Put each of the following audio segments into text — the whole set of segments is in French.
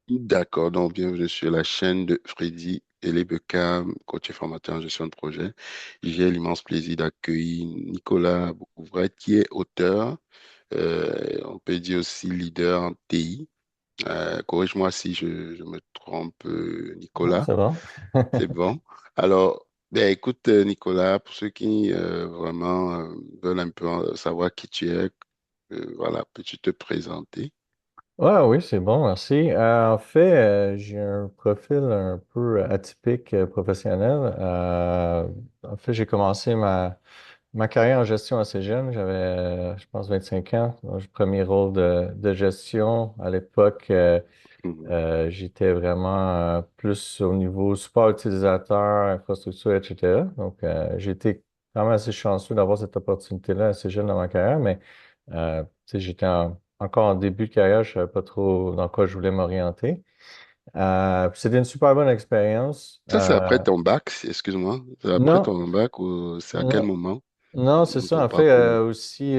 D'accord, donc bienvenue sur la chaîne de Freddy Elebekam, coach et formateur en gestion de projet. J'ai l'immense plaisir d'accueillir Nicolas Bouvret, qui est auteur, on peut dire aussi leader en TI. Corrige-moi si je me trompe, Non, Nicolas. c'est bon. C'est bon. Alors, ben, écoute, Nicolas, pour ceux qui vraiment veulent un peu savoir qui tu es, voilà, peux-tu te présenter? Ouais, oui, c'est bon, merci. En fait, j'ai un profil un peu atypique professionnel. En fait, j'ai commencé ma carrière en gestion assez jeune. J'avais, je pense, 25 ans. Donc, premier rôle de gestion. À l'époque, Mhm. j'étais vraiment plus au niveau support utilisateur, infrastructure, etc. Donc, j'ai été quand même assez chanceux d'avoir cette opportunité-là assez jeune dans ma carrière, mais tu sais, encore en début de carrière, je savais pas trop dans quoi je voulais m'orienter. Puis c'était une super bonne expérience. Ça, c'est après ton bac, excuse-moi. C'est après Non, ton bac ou c'est à quel non, moment non, c'est dans ça. ton En fait, parcours? aussi,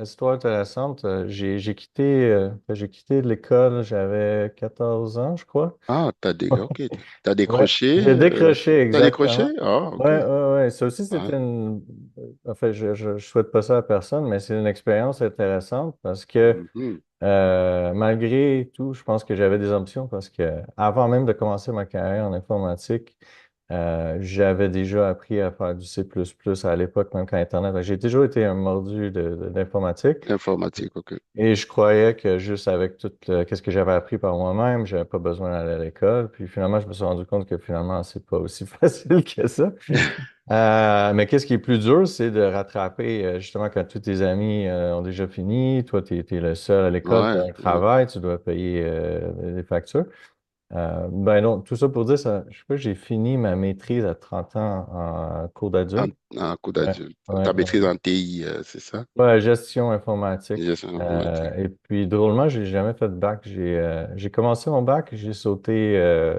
histoire intéressante, j'ai quitté l'école, j'avais 14 ans, je crois. Ah, ok. T'as Ouais, décroché? j'ai décroché, T'as décroché? exactement. Ah, ok. Ouais, ouais, ouais. Ça aussi, Ouais. c'était une. En fait, je souhaite pas ça à personne, mais c'est une expérience intéressante parce que Mhm. malgré tout, je pense que j'avais des options parce que avant même de commencer ma carrière en informatique, j'avais déjà appris à faire du C++ à l'époque, même quand Internet. J'ai toujours été un mordu d'informatique. Informatique, ok. Et je croyais que juste avec qu'est-ce que j'avais appris par moi-même, j'avais pas besoin d'aller à l'école. Puis finalement, je me suis rendu compte que finalement, c'est pas aussi facile que ça. Mais qu'est-ce qui est plus dur, c'est de rattraper, justement, quand tous tes amis ont déjà fini, toi, tu es, le seul à l'école, tu Ouais, as un ouais. travail, tu dois payer des factures. Ben non, tout ça pour dire, ça, je sais pas, j'ai fini ma maîtrise à 30 ans en cours En, d'adulte. en coup Ouais, d'adulte. ouais, Ta ouais. maîtrise en TI, c'est ça? Ouais, gestion informatique. Gestion informatique. Et puis, drôlement, j'ai jamais fait de bac. J'ai commencé mon bac, j'ai sauté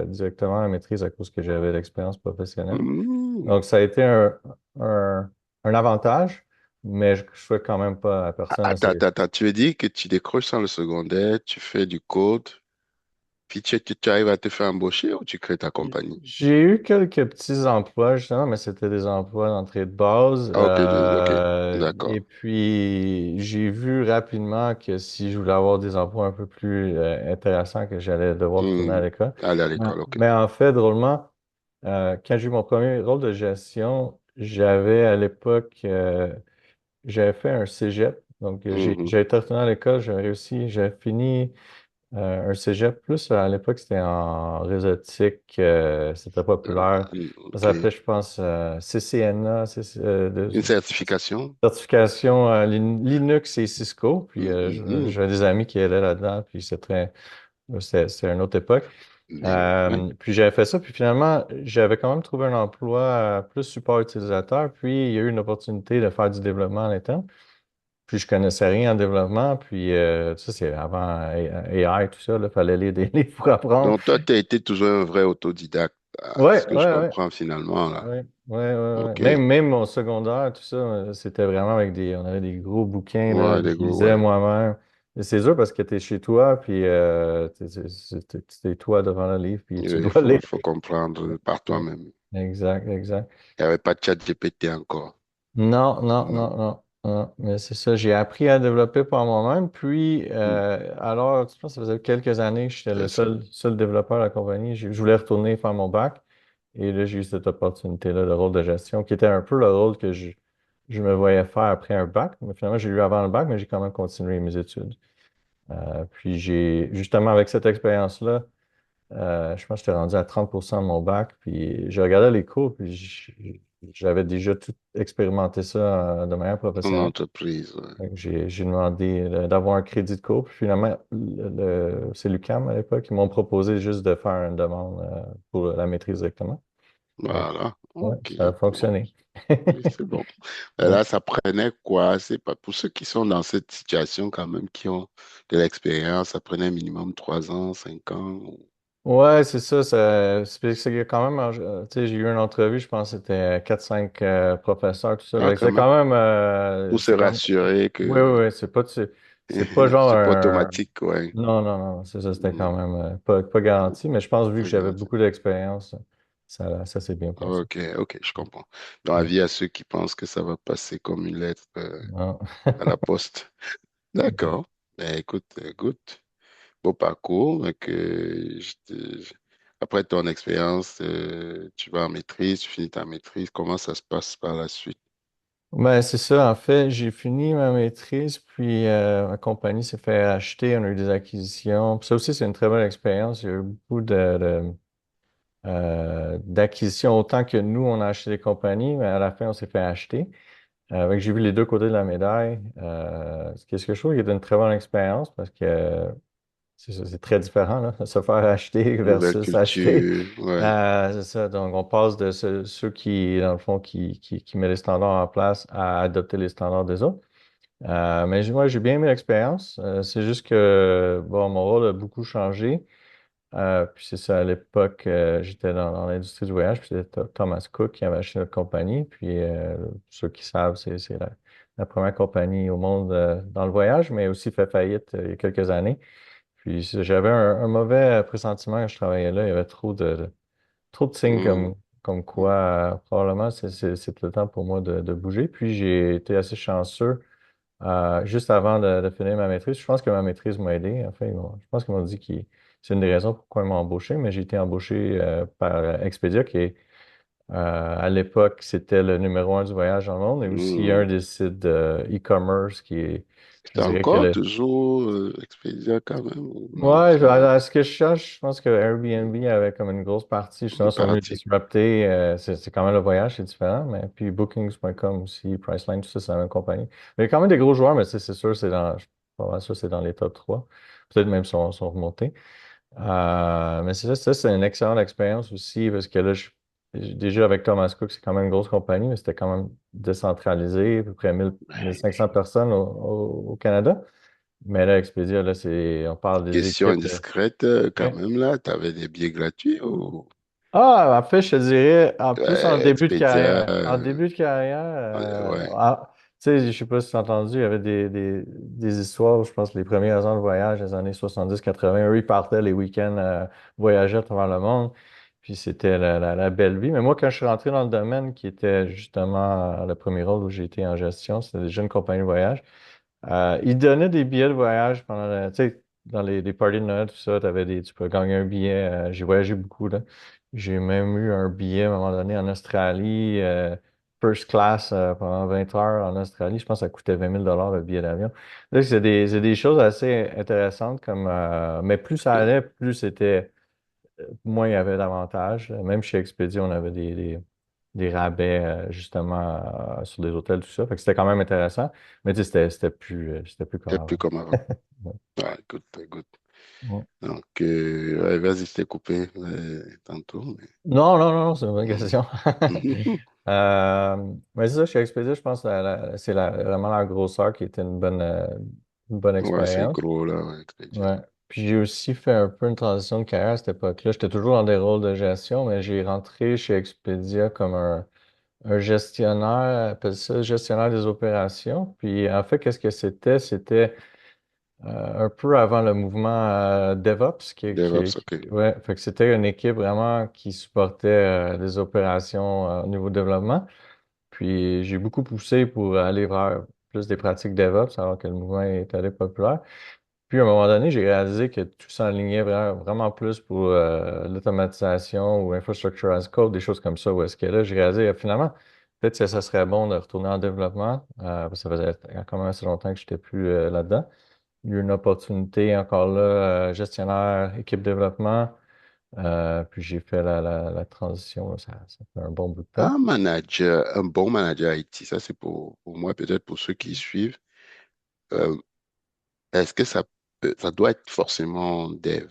directement à la maîtrise à cause que j'avais l'expérience professionnelle. Hmm. Donc, ça a été un, un avantage, mais je souhaite quand même pas à personne. Attends. Tu veux dire que tu décroches sans le secondaire, tu fais du code, puis tu arrives à te faire embaucher ou tu crées ta compagnie? J'ai eu quelques petits emplois, justement, mais c'était des emplois d'entrée de base. Ah, ok, ok. Et D'accord. puis, j'ai vu rapidement que si je voulais avoir des emplois un peu plus intéressants, que j'allais devoir retourner à Hmm. l'école. Aller à Ouais. l'école, ok. Mais en fait, drôlement, quand j'ai eu mon premier rôle de gestion, j'avais à l'époque, j'avais fait un cégep. Donc, Mhm. j'ai été retourné à l'école, j'ai réussi, j'ai fini. Un cégep, plus à l'époque, c'était en réseautique, c'était populaire. Ça Ok. s'appelait, je pense, CCNA, Une certification? certification Linux et Cisco. Puis Mhm. j'avais des amis qui allaient là-dedans, puis c'était une autre époque. Mais ouais. Puis j'avais fait ça, puis finalement, j'avais quand même trouvé un emploi plus support utilisateur, puis il y a eu une opportunité de faire du développement à l'interne. Puis je connaissais rien en développement, puis ça c'est avant AI, tout ça, il fallait lire des livres pour apprendre. Donc, toi, tu as été toujours un vrai autodidacte, Ouais, ce que je ouais, ouais, comprends finalement, là. ouais, ouais, ouais, ouais. OK. Même mon secondaire, tout ça, c'était vraiment avec on avait des gros bouquins, là, Ouais, des je gros, lisais ouais. moi-même. Et c'est dur parce que tu es chez toi, puis t'es toi devant le livre, puis tu Il dois faut, lire. il faut comprendre par Ouais. toi-même. Exact, exact. Il n'y avait pas de chat GPT encore. Non, non, Non. non, non, non. Mais c'est ça, j'ai appris à développer par moi-même. Puis, Hmm. alors, je pense que ça faisait quelques années que j'étais le C'est ça. seul développeur de la compagnie. Je voulais retourner faire mon bac. Et là, j'ai eu cette opportunité-là de rôle de gestion, qui était un peu le rôle que je me voyais faire après un bac. Mais finalement, j'ai eu avant le bac, mais j'ai quand même continué mes études. Puis, justement, avec cette expérience-là, je pense que j'étais rendu à 30% de mon bac, puis je regardais les cours, puis j'avais déjà tout expérimenté ça de manière En professionnelle. entreprise, ouais. Fait que j'ai demandé d'avoir un crédit de cours, puis finalement, c'est l'UQAM à l'époque, ils m'ont proposé juste de faire une demande pour la maîtrise directement. Fait que, Voilà. ouais, OK. ça a Bon. fonctionné. Oui, c'est bon. Mais Ouais. là, ça prenait quoi? C'est pas pour ceux qui sont dans cette situation quand même, qui ont de l'expérience, ça prenait minimum 3 ans, 5 ans. Ouais, c'est ça. C'est quand même, tu sais, j'ai eu une entrevue, je pense que c'était quatre cinq professeurs, tout ça. Ah, Fait que quand c'est même. quand même, Pour se c'est quand même, rassurer oui, que oui, oui, c'est pas, c'est pas genre C'est pas un. automatique, ouais. Non, non, non, c'est ça, c'était quand Non, même pas garanti, mais je pense vu que pas j'avais garanti. beaucoup d'expérience, ça s'est bien passé. Ok, ok, je comprends. Dans la Ouais. vie, il y a ceux qui pensent que ça va passer comme une lettre Non. à la poste. D'accord. Ben, écoute, good. Beau parcours. Donc, après ton expérience, tu vas en maîtrise, tu finis ta maîtrise. Comment ça se passe par la suite? Ben, c'est ça, en fait, j'ai fini ma maîtrise, puis ma compagnie s'est fait acheter, on a eu des acquisitions. Puis ça aussi, c'est une très bonne expérience. Il y a eu beaucoup d'acquisitions, autant que nous, on a acheté des compagnies, mais à la fin, on s'est fait acheter. Fait que j'ai vu les deux côtés de la médaille. Ce que je trouve qui est une très bonne expérience parce que c'est ça, c'est très différent, là, se faire acheter Nouvelle versus acheter. culture, ouais. C'est ça. Donc, on passe de ceux qui, dans le fond, qui mettent les standards en place à adopter les standards des autres. Mais moi, j'ai bien aimé l'expérience. C'est juste que, bon, mon rôle a beaucoup changé. Puis c'est ça, à l'époque, j'étais dans l'industrie du voyage, puis c'était Thomas Cook qui avait acheté notre compagnie. Puis ceux qui savent, c'est la première compagnie au monde dans le voyage, mais aussi fait faillite il y a quelques années. Puis j'avais un mauvais pressentiment quand je travaillais là. Il y avait trop de signes Mhm. comme quoi probablement c'est le temps pour moi de bouger. Puis j'ai été assez chanceux juste avant de finir ma maîtrise. Je pense que ma maîtrise m'a aidé. En fait, je pense qu'ils m'ont dit que c'est une des raisons pourquoi ils m'ont embauché, mais j'ai été embauché par Expedia, qui est à l'époque, c'était le numéro un du voyage dans le monde et aussi un Mhm. des sites de e-commerce je C'est dirais que encore toujours Expedia quand même, ou non, Ouais, c'est à ce que je cherche, je pense que Airbnb avait comme une grosse partie, justement, une sont venus partie. disrupter. C'est quand même le voyage, c'est différent, mais puis Bookings.com aussi, Priceline, tout ça, c'est la même compagnie. Mais il y a quand même des gros joueurs, mais c'est sûr, je suis pas mal sûr, c'est dans les top 3. Peut-être même sont remontés. Mais ça, c'est une excellente expérience aussi, parce que là, déjà avec Thomas Cook, c'est quand même une grosse compagnie, mais c'était quand même décentralisé, à peu près 1500 personnes au Canada. Mais là, Expedia, là, on parle des Question équipes. indiscrète, quand Ouais. même là, tu avais des billets gratuits ou En fait, je te dirais, en plus en début de Expedia, carrière. En début de carrière, ouais, tu sais, je sais pas si tu as entendu, il y avait des histoires, je pense, les premiers ans de voyage des années 70-80, eux, ils partaient les week-ends, voyager à travers le monde, puis c'était la belle vie. Mais moi, quand je suis rentré dans le domaine, qui était justement le premier rôle où j'ai été en gestion, c'était déjà une compagnie de voyage. Ils donnaient des billets de voyage pendant, tu sais, dans les parties de Noël, tout ça, tu peux gagner un billet. J'ai voyagé beaucoup, là. J'ai même eu un billet à un moment donné en Australie, first class, pendant 20 heures en Australie. Je pense que ça coûtait 20 000 le billet d'avion. Là, c'est des choses assez intéressantes, mais plus ça allait, plus moins il y avait d'avantages. Même chez Expedia, on avait des rabais justement sur des hôtels, tout ça. Fait que c'était quand même intéressant. Mais tu sais, c'était plus comme c'était plus avant. comme avant. Ouais. Ouais, good, good. Ouais. Donc, ouais, vas-y, je t'ai coupé tantôt. Non, non, non, c'est une bonne Mhm. question. Mais c'est ça, chez Expedia, je pense que vraiment la grosseur qui était une bonne Ouais, c'est expérience. gros là, ouais, Expedia. Ouais. Puis j'ai aussi fait un peu une transition de carrière à cette époque-là. J'étais toujours dans des rôles de gestion, mais j'ai rentré chez Expedia comme un gestionnaire, appelle ça gestionnaire des opérations. Puis en fait, qu'est-ce que c'était? C'était un peu avant le mouvement DevOps, DevOps, ok. ouais, fait que c'était une équipe vraiment qui supportait les opérations au niveau développement. Puis j'ai beaucoup poussé pour aller vers plus des pratiques DevOps, alors que le mouvement est allé populaire. Puis à un moment donné, j'ai réalisé que tout s'enlignait vraiment plus pour l'automatisation ou infrastructure as code, des choses comme ça, où est-ce que là, j'ai réalisé finalement, peut-être que ça serait bon de retourner en développement, parce que ça faisait quand même assez longtemps que je n'étais plus là-dedans. Il y a eu une opportunité encore là, gestionnaire, équipe développement, puis j'ai fait la transition, là, ça fait un bon bout de temps. Un bon manager IT, ça c'est pour moi, peut-être pour ceux qui suivent. Euh, est-ce que ça doit être forcément dev?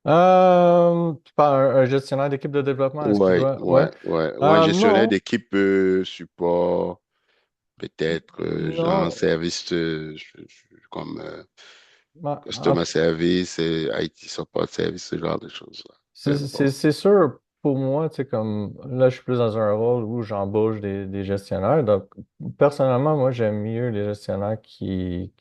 Tu parles un gestionnaire d'équipe de développement, est-ce qu'il Ouais, doit... Ouais. ouais, ouais. Ou un gestionnaire Non, d'équipe support, peut-être, genre non. service comme En customer service, IT support service, ce genre de choses-là. Peu importe. C'est sûr, pour moi, tu sais, comme là, je suis plus dans un rôle où j'embauche des gestionnaires. Donc, personnellement, moi, j'aime mieux les gestionnaires qui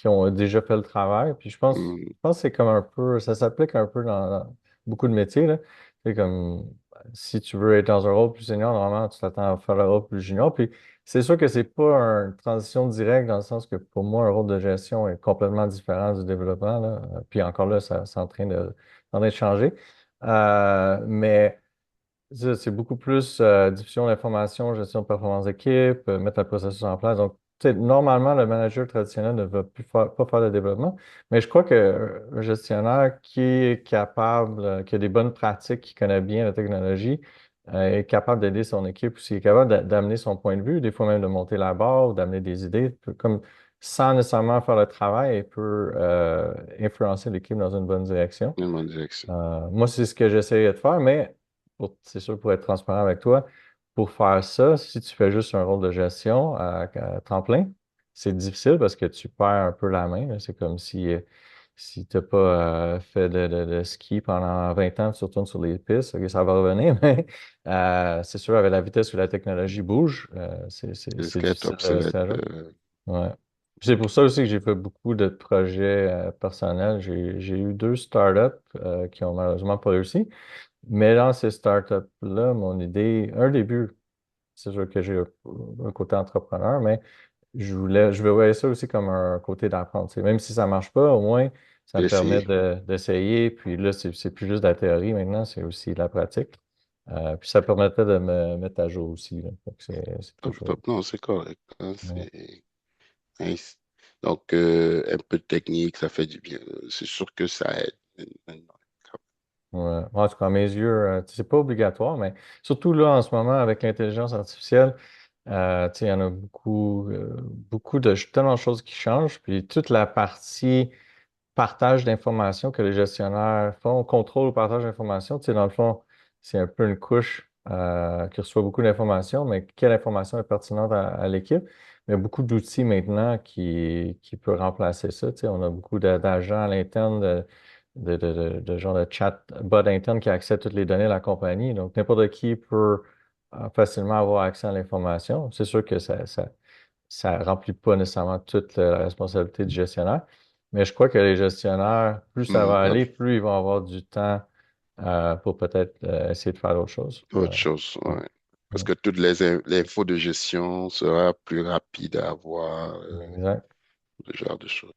ont déjà fait le travail. Puis je pense que c'est comme un peu, ça s'applique un peu dans beaucoup de métiers, là. C'est comme si tu veux être dans un rôle plus senior, normalement, tu t'attends à faire le rôle plus junior. Puis c'est sûr que c'est pas une transition directe dans le sens que pour moi, un rôle de gestion est complètement différent du développement, là. Puis encore là, ça, c'est en train de changer. Mais ça, c'est beaucoup plus diffusion d'informations, gestion de performance d'équipe, mettre le processus en place. Donc, tu sais, normalement, le manager traditionnel ne va plus pas faire de développement, mais je crois qu'un gestionnaire qui est capable, qui a des bonnes pratiques, qui connaît bien la technologie, est capable d'aider son équipe aussi, est capable d'amener son point de vue, des fois même de monter la barre, ou d'amener des idées, comme sans nécessairement faire le travail, et peut influencer l'équipe dans une bonne direction. une bonne direction. Moi, c'est ce que j'essayais de faire, mais c'est sûr, pour être transparent avec toi, pour faire ça, si tu fais juste un rôle de gestion à temps plein, c'est difficile parce que tu perds un peu la main, là. C'est comme si tu n'as pas fait de ski pendant 20 ans, tu retournes sur les pistes, ok, ça va revenir, mais c'est sûr, avec la vitesse où la technologie bouge, C'est ce c'est qui est difficile de rester obsolète. à jour. Ouais. Puis c'est pour ça aussi que j'ai fait beaucoup de projets personnels. J'ai eu deux startups qui ont malheureusement pas réussi. Mais dans ces startups-là, mon idée, un début, c'est sûr que j'ai un côté entrepreneur, mais je voyais ça aussi comme un côté d'apprendre. Tu sais. Même si ça marche pas, au moins, ça me permet D'essayer. d'essayer. Puis là, c'est plus juste de la théorie maintenant, c'est aussi de la pratique. Puis ça permettait de me mettre à jour aussi, là. Fait que c'est Top, toujours. top. Non, c'est correct, hein, Ouais. c'est nice. Donc, un peu de technique, ça fait du bien. C'est sûr que ça aide. Ouais. En tout cas, à mes yeux, c'est pas obligatoire, mais surtout là, en ce moment, avec l'intelligence artificielle, tu sais, il y en a beaucoup, beaucoup de tellement de choses qui changent. Puis toute la partie partage d'informations que les gestionnaires font, contrôle ou partage d'informations, tu sais, dans le fond, c'est un peu une couche qui reçoit beaucoup d'informations, mais quelle information est pertinente à l'équipe? Il y a beaucoup d'outils maintenant qui peuvent remplacer ça. Tu sais, on a beaucoup d'agents à l'interne, de genre de chat bot interne qui accède toutes les données de la compagnie. Donc, n'importe qui peut facilement avoir accès à l'information. C'est sûr que ça remplit pas nécessairement toute la responsabilité du gestionnaire. Mais je crois que les gestionnaires, plus ça va Bref, aller, plus ils vont avoir du temps pour peut-être essayer de faire autre chose. autre chose, Ouais, ouais. Parce ouais, que toutes les infos de gestion sera plus rapide à avoir, exact. ce genre de choses.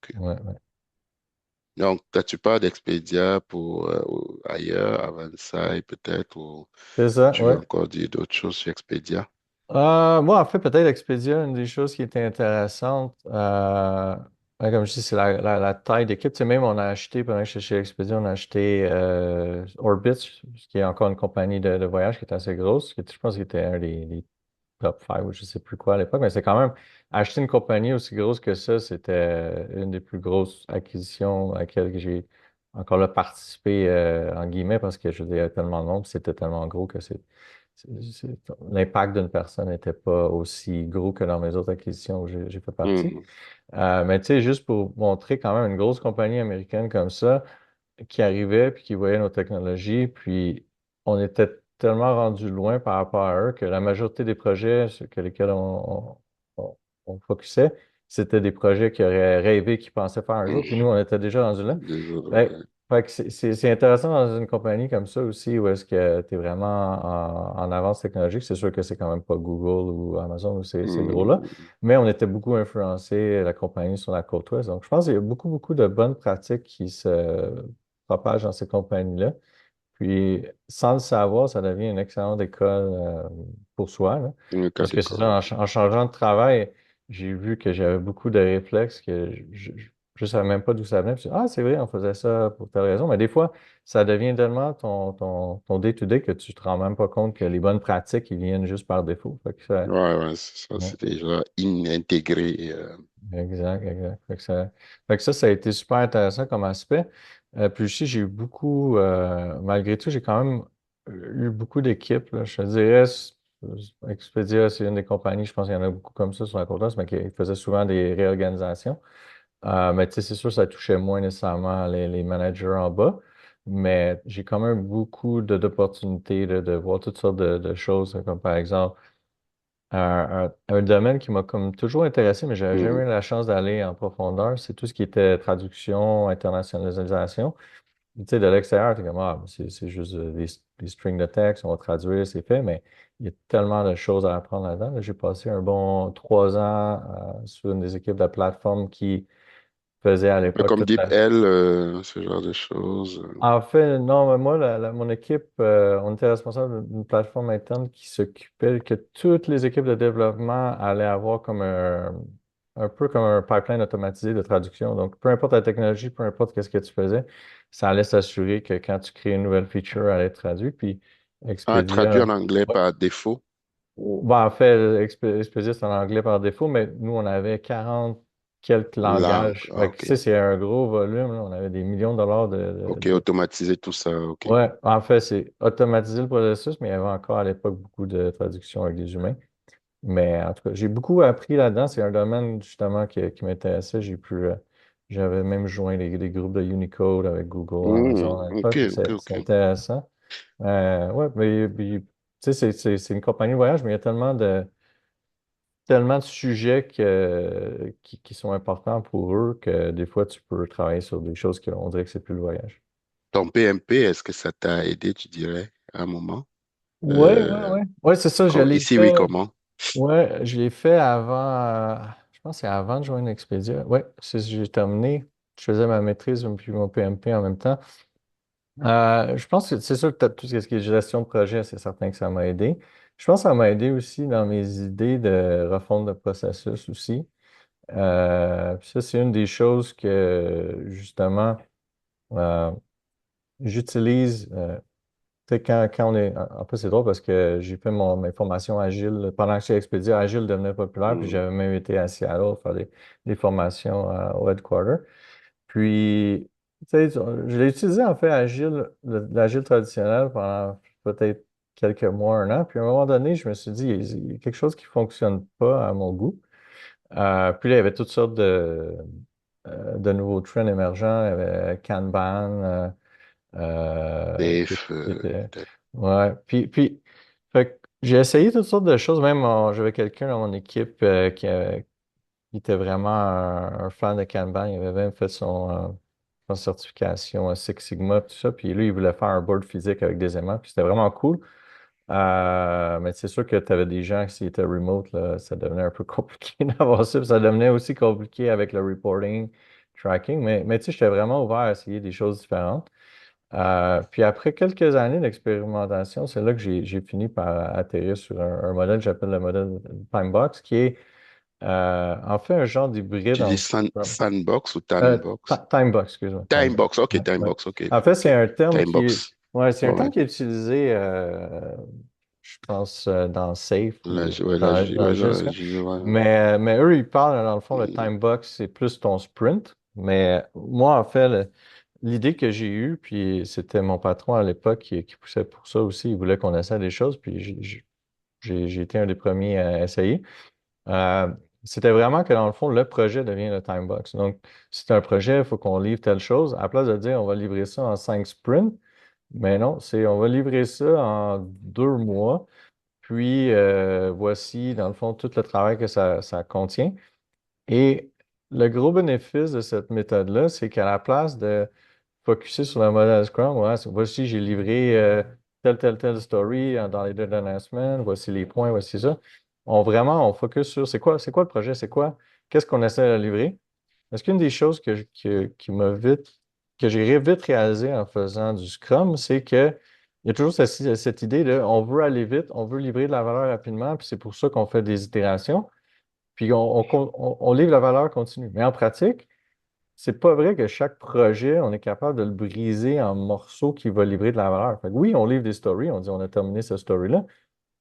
Ok. Ouais, ouais. Donc, as-tu pas d'Expedia pour ailleurs, Avançai peut-être, ou C'est ça, tu veux ouais. encore dire d'autres choses sur Expedia? Moi, en fait, peut-être Expedia, une des choses qui était intéressante, ouais, comme je dis, c'est la taille d'équipe. Tu sais, même on a acheté, pendant que j'étais chez Expedia, on a acheté Orbitz, qui est encore une compagnie de voyage qui est assez grosse, je pense qu'il était un des top 5 ou je sais plus quoi à l'époque, mais c'est quand même, acheter une compagnie aussi grosse que ça, c'était une des plus grosses acquisitions à laquelle j'ai encore là participé, en guillemets, parce que je veux dire, il y avait tellement de monde, puis c'était tellement gros que l'impact d'une personne n'était pas aussi gros que dans mes autres acquisitions où j'ai fait partie. Mhm. Mais tu sais, juste pour montrer quand même une grosse compagnie américaine comme ça, qui arrivait puis qui voyaient nos technologies, puis on était tellement rendu loin par rapport à eux que la majorité des projets sur lesquels on focusait, c'était des projets qu'ils auraient rêvé, qu'ils pensaient faire un jour, puis nous, on était déjà rendu là. Désolé, Fait, ouais. fait que c'est intéressant dans une compagnie comme ça aussi, où est-ce que tu es vraiment en avance technologique. C'est sûr que c'est quand même pas Google ou Amazon ou ces gros-là, Mhm. mais on était beaucoup influencé, la compagnie sur la côte ouest. Donc, je pense qu'il y a beaucoup, beaucoup de bonnes pratiques qui se propage dans ces compagnies-là. Puis, sans le savoir, ça devient une excellente école pour soi, là. Le cas Parce que c'est ça, d'école. en changeant de travail, j'ai vu que j'avais beaucoup de réflexes que je savais même pas d'où ça venait. Puis, ah, c'est vrai, on faisait ça pour telle raison. Mais des fois, ça devient tellement ton day-to-day que tu te rends même pas compte que les bonnes pratiques, ils viennent juste par défaut. Fait que Ouais, ouais, c'est ça, ouais. c'est déjà intégré. Exact, exact. Fait que ça a été super intéressant comme aspect. Puis aussi, j'ai eu beaucoup, malgré tout, j'ai quand même eu beaucoup d'équipes, là. Je te dirais, Expedia, c'est une des compagnies, je pense qu'il y en a beaucoup comme ça sur la côte est, mais qui faisait souvent des réorganisations. Mais tu sais, c'est sûr, ça touchait moins nécessairement les managers en bas. mais j'ai quand même beaucoup d'opportunités de voir toutes sortes de choses, comme par exemple un domaine qui m'a comme toujours intéressé, mais j'avais jamais eu Mhm. la chance d'aller en profondeur, c'est tout ce qui était traduction, internationalisation. Tu sais, de l'extérieur, t'es comme, ah, c'est juste des strings de texte, on va traduire, c'est fait, mais il y a tellement de choses à apprendre là-dedans. Là, j'ai passé un bon 3 ans sur une des équipes de la plateforme qui faisait à Mais l'époque comme toute la... DeepL, ce genre de choses. En fait, non, mais moi, mon équipe, on était responsable d'une plateforme interne qui s'occupait que toutes les équipes de développement allaient avoir comme un peu comme un pipeline automatisé de traduction. Donc, peu importe la technologie, peu importe qu'est-ce que tu faisais, ça allait s'assurer que quand tu crées une nouvelle feature, elle allait être traduite. Puis, Ah, traduit Expedia, en anglais ouais. par défaut. Ben, en fait, Expedia, c'est en anglais par défaut, mais nous, on avait 40 quelques Langue. langages. Ah, Fait que, ok. tu sais, c'est un gros volume, là. On avait des millions de dollars Ok, automatiser tout ça. Ok. Ouais, en fait, c'est automatiser le processus, mais il y avait encore à l'époque beaucoup de traduction avec des humains. Mais en tout cas, j'ai beaucoup appris là-dedans. C'est un domaine justement qui m'intéressait. J'avais même joint les groupes de Unicode avec Google, Amazon à Ok, l'époque. ok, C'est ok. intéressant. Ouais, mais puis, tu sais, c'est une compagnie de voyage, mais il y a tellement de sujets qui sont importants pour eux que des fois, tu peux travailler sur des choses qu'on dirait que c'est plus le voyage. Ton PMP, est-ce que ça t'a aidé, tu dirais, à un moment? Ouais, ouais, Euh, ouais. Ouais, c'est ça, je l'ai Ici, oui, fait. comment? Ouais, je l'ai fait avant, je pense que c'est avant de joindre Expedia. Ouais, j'ai terminé. Je faisais ma maîtrise puis mon PMP en même temps. Je pense que c'est sûr que tout ce qui est gestion de projet, c'est certain que ça m'a aidé. Je pense que ça m'a aidé aussi dans mes idées de refonte de processus aussi. Puis ça, c'est une des choses que, justement, euh, j'utilise. Tu sais, quand on est. En plus, c'est drôle parce que j'ai fait mes formations agiles. Pendant que j'étais expédié, Agile devenait populaire, puis Hmm. j'avais même été à Seattle faire des formations au headquarter. Puis, tu sais, je l'ai utilisé en fait Agile, l'Agile traditionnel pendant peut-être quelques mois, un an. Puis à un moment donné, je me suis dit, il y a quelque chose qui fonctionne pas à mon goût. Puis là, il y avait toutes sortes de nouveaux trends émergents. Il y avait Kanban. DF, Qui était. peut-être. Ouais. Puis fait que j'ai essayé toutes sortes de choses. Même j'avais quelqu'un dans mon équipe qui était vraiment un fan de Kanban. Il avait même fait son certification Six Sigma, tout ça. Puis lui, il voulait faire un board physique avec des aimants. Puis c'était vraiment cool. Mais c'est sûr que tu avais des gens qui étaient remote, là, ça devenait un peu compliqué d'avoir ça. Puis ça devenait aussi compliqué avec le reporting, tracking. Mais tu sais, j'étais vraiment ouvert à essayer des choses différentes. Puis après quelques années d'expérimentation, c'est là que j'ai fini par atterrir sur un modèle que j'appelle le modèle Timebox, qui est en fait un genre d'hybride Tu dis en sandbox ou timebox? Timebox, excuse-moi, Timebox. Timebox, ok, Ouais, ouais. timebox, ok, En fait, ok. Timebox. c'est un terme Ouais. qui est utilisé, je pense, dans Safe Là, ou ouais, là, dans ouais, Juste. ouais. Mais eux, ils parlent, dans le fond, le Hmm. Timebox, c'est plus ton sprint. Mais moi, en fait, l'idée que j'ai eue, puis c'était mon patron à l'époque qui poussait pour ça aussi, il voulait qu'on essaie des choses, puis j'ai été un des premiers à essayer. Euh, C'était vraiment que dans le fond, le projet devient le time box. Donc, si c'est un projet, il faut qu'on livre telle chose. À la place de dire on va livrer ça en 5 sprints, mais non, c'est on va livrer ça en 2 mois. Puis voici, dans le fond, tout le travail que ça contient. Et le gros bénéfice de cette méthode-là, c'est qu'à la place de focusser sur le modèle Scrum, ouais, voici, j'ai livré telle story dans les 2 dernières semaines, voici les points, voici ça. On focus sur c'est quoi le projet, qu'est-ce qu'on essaie de livrer. Parce qu'une des choses que j'ai vite réalisé en faisant du Scrum, c'est que il y a toujours cette idée de on veut aller vite, on veut livrer de la valeur rapidement, puis c'est pour ça qu'on fait des itérations. Puis on livre la valeur continue. Mais en pratique, c'est pas vrai que chaque projet, on est capable de le briser en morceaux qui va livrer de la valeur. Fait que oui, on livre des stories, on dit on a terminé cette story-là,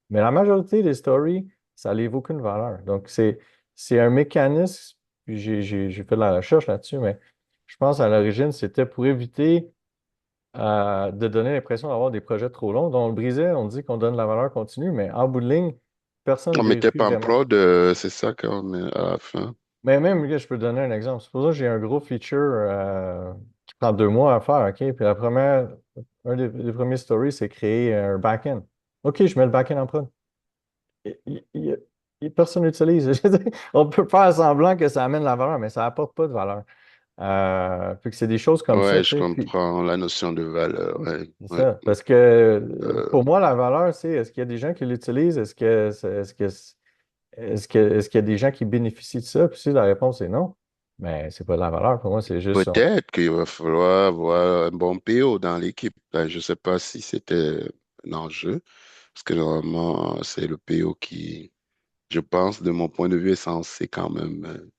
mais la majorité des stories, ça livre aucune valeur. Donc, c'est un mécanisme, puis j'ai fait de la recherche là-dessus, mais je pense à l'origine, c'était pour éviter de donner l'impression d'avoir des projets trop longs. Donc, on le brisait, on dit qu'on donne de la valeur continue, mais en bout de ligne, personne On mettait vérifie pas en vraiment. prod, c'est ça qu'on met à la fin. Mais même, là, je peux te donner un exemple. Supposons que j'ai un gros feature prend 2 mois à faire, OK? Puis un des premiers stories, c'est créer un back-end. OK, je mets le back-end en prod. Personne n'utilise. Je veux dire, on peut faire semblant que ça amène la valeur, mais ça apporte pas de valeur. Puis que c'est des choses comme ça, Ouais, tu je sais. Puis comprends la notion de valeur. Ouais, c'est ouais. ça. Parce que Euh, pour moi, la valeur, c'est est-ce qu'il y a des gens qui l'utilisent? Est-ce qu'il y a des gens qui bénéficient de ça? Puis si la réponse est non, mais c'est pas de la valeur. Pour moi, c'est juste. Peut-être qu'il va falloir avoir un bon PO dans l'équipe. Ben, je ne sais pas si c'était un enjeu, parce que normalement, c'est le PO qui, je pense, de mon point de vue, est censé quand même,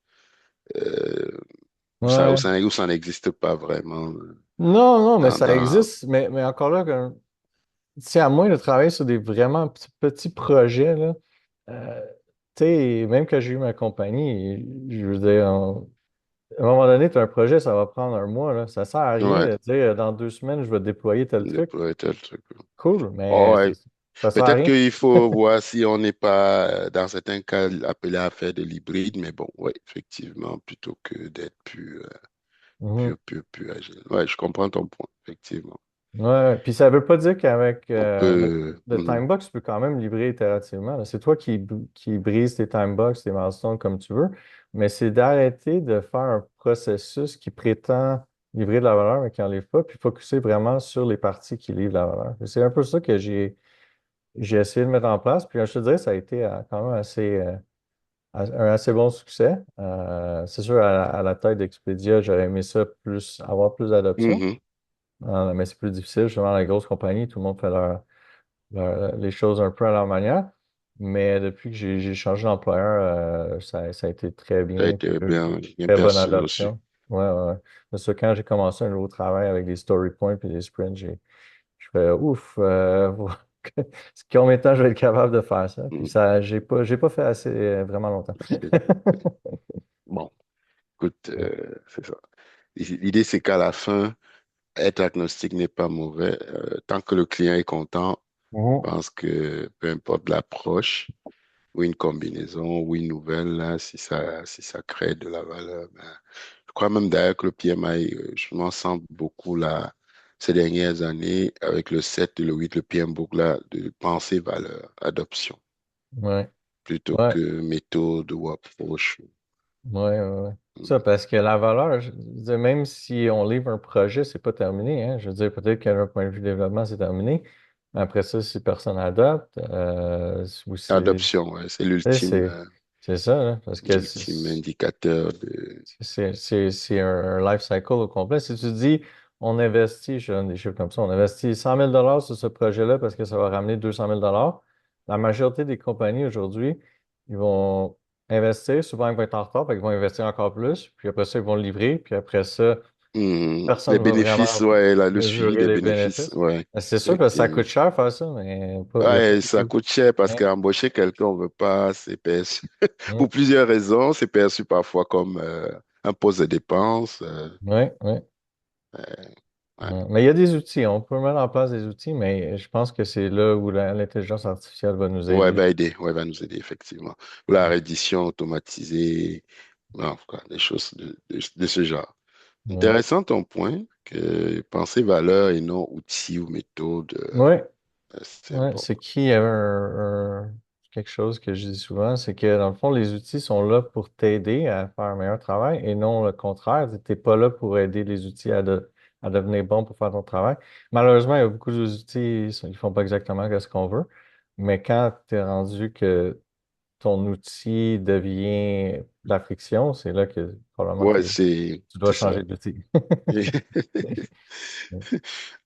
Ouais. où ça n'existe pas vraiment Non, non, mais dans, ça dans- existe. Mais encore là, c'est à moins de travailler sur des vraiment petits projets, là. Euh, tu sais, même que j'ai eu ma compagnie, je veux dire, à un moment donné, tu as un projet, ça va prendre un mois, là. Ça sert à rien ouais, de dire dans 2 semaines, je vais déployer tel de truc. pour tel truc. Cool, Oh, mais ouais. ça sert à Peut-être rien. qu'il faut voir si on n'est pas, dans certains cas, appelé à faire de l'hybride, mais bon, ouais, effectivement, plutôt que d'être Mhm. plus agile. Ouais, je comprends ton point, effectivement. Ouais, puis ça veut pas dire qu'avec On peut. le timebox, tu peux quand même livrer itérativement, là. C'est toi qui brise tes timebox, tes milestones comme tu veux, mais c'est d'arrêter de faire un processus qui prétend livrer de la valeur, mais qui n'en livre pas, puis focuser vraiment sur les parties qui livrent de la valeur. C'est un peu ça que j'ai essayé de mettre en place, puis je te dirais, ça a été quand même un assez bon succès. C'est sûr, à la tête d'Expedia, j'aurais aimé ça avoir plus d'adoption. Mhm. Mais c'est plus difficile, justement, dans les grosses compagnies, tout le monde fait les choses un peu à leur manière. Mais depuis que j'ai changé d'employeur, ça a été très Ça a bien. Puis été là, bien, j'ai bien très bonne perçu aussi. adoption. Ouais, ouais, ouais. Parce que quand j'ai commencé un nouveau travail avec des story points et des sprints, je fais ouf, combien de temps je vais être capable de faire ça? Puis Mhm. ça, j'ai pas fait assez vraiment longtemps. Bon, écoute, c'est ça. L'idée, c'est qu'à la fin, être agnostique n'est pas mauvais. Tant que le client est content, je Mhm. pense que peu importe l'approche, ou une combinaison, ou une nouvelle, là, si ça crée de la valeur, ben, je crois même d'ailleurs que le PMI, je m'en sens beaucoup là, ces dernières années, avec le 7 et le 8 le PM beaucoup là, de penser valeur, adoption, Ouais, plutôt ouais. que méthode ou approche. Ouais, ouais, ouais. Ça, parce que la valeur, je veux dire, même si on livre un projet, c'est pas terminé, hein. Je veux dire, peut-être qu'à un point de vue développement, c'est terminé. Mais après ça, si personne adopte, ou Adoption, ouais, c'est c'est c'est- c'est ça, hein, parce que l'ultime indicateur de. c'est un life cycle au complet. Si tu dis, on investit, je donne des chiffres comme ça, on investit 100 000 $ sur ce projet-là parce que ça va ramener 200 000 $, la majorité des compagnies aujourd'hui, ils vont investir, souvent ils vont être en retard, fait qu'ils vont investir encore plus, puis après ça, ils vont le livrer, puis après ça, Les personne ne va bénéfices, vraiment ouais, là, le suivi mesurer des les bénéfices, bénéfices. ouais, C'est sûr parce que ça effectivement. coûte cher faire ça, mais il n'y a pas Ouais, ça beaucoup. coûte cher parce qu'embaucher quelqu'un, on veut pas, c'est perçu, Oui, pour plusieurs raisons, c'est perçu parfois comme un poste de dépense. oui, oui. Ouais, Ouais. Mais il y a des outils, on peut mettre en place des outils, mais je pense que c'est là où l'intelligence artificielle va nous ouais, aider. va aider, ouais, va nous aider, effectivement. Ou la reddition automatisée, ouais, en tout cas, des choses de ce genre. Ouais. Intéressant ton point, que penser valeur et non outil ou méthode, Ouais, c'est ouais, important. c'est qu'il y avait quelque chose que je dis souvent, c'est que dans le fond, les outils sont là pour t'aider à faire un meilleur travail et non le contraire. Tu n'es pas là pour aider les outils à devenir bons pour faire ton travail. Malheureusement, il y a beaucoup d'outils, ils font pas exactement ce qu'on veut, mais quand tu es rendu que ton outil devient de la friction, c'est là que probablement Ouais, que tu dois c'est ça. changer d'outil.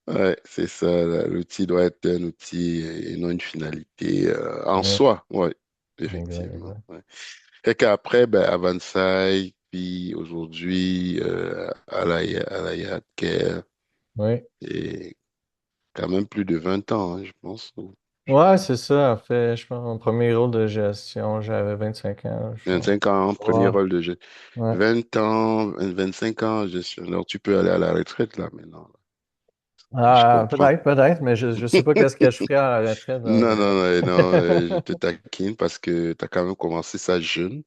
Ouais, c'est ça. Là. L'outil doit être un outil et non une finalité en Ouais, soi. Ouais, exact, effectivement. exact. Ouais. Et qu'après, ben, Avansai, puis aujourd'hui, Alaya Care, Oui. et quand même plus de 20 ans, hein, je pense. Ouais, c'est ça. En fait, je pense, mon premier rôle de gestion, j'avais 25 ans, je pense. 25 ans, premier Ouais, rôle de jeu. ouais. 20 ans, 25 ans, gestionnaire. Tu peux aller à la retraite là maintenant. Je Ah, comprends. peut-être, mais je ne sais pas qu'est-ce que je ferais à la retraite dans Non, une... non, non, non, je te taquine parce que tu as quand même commencé ça jeune.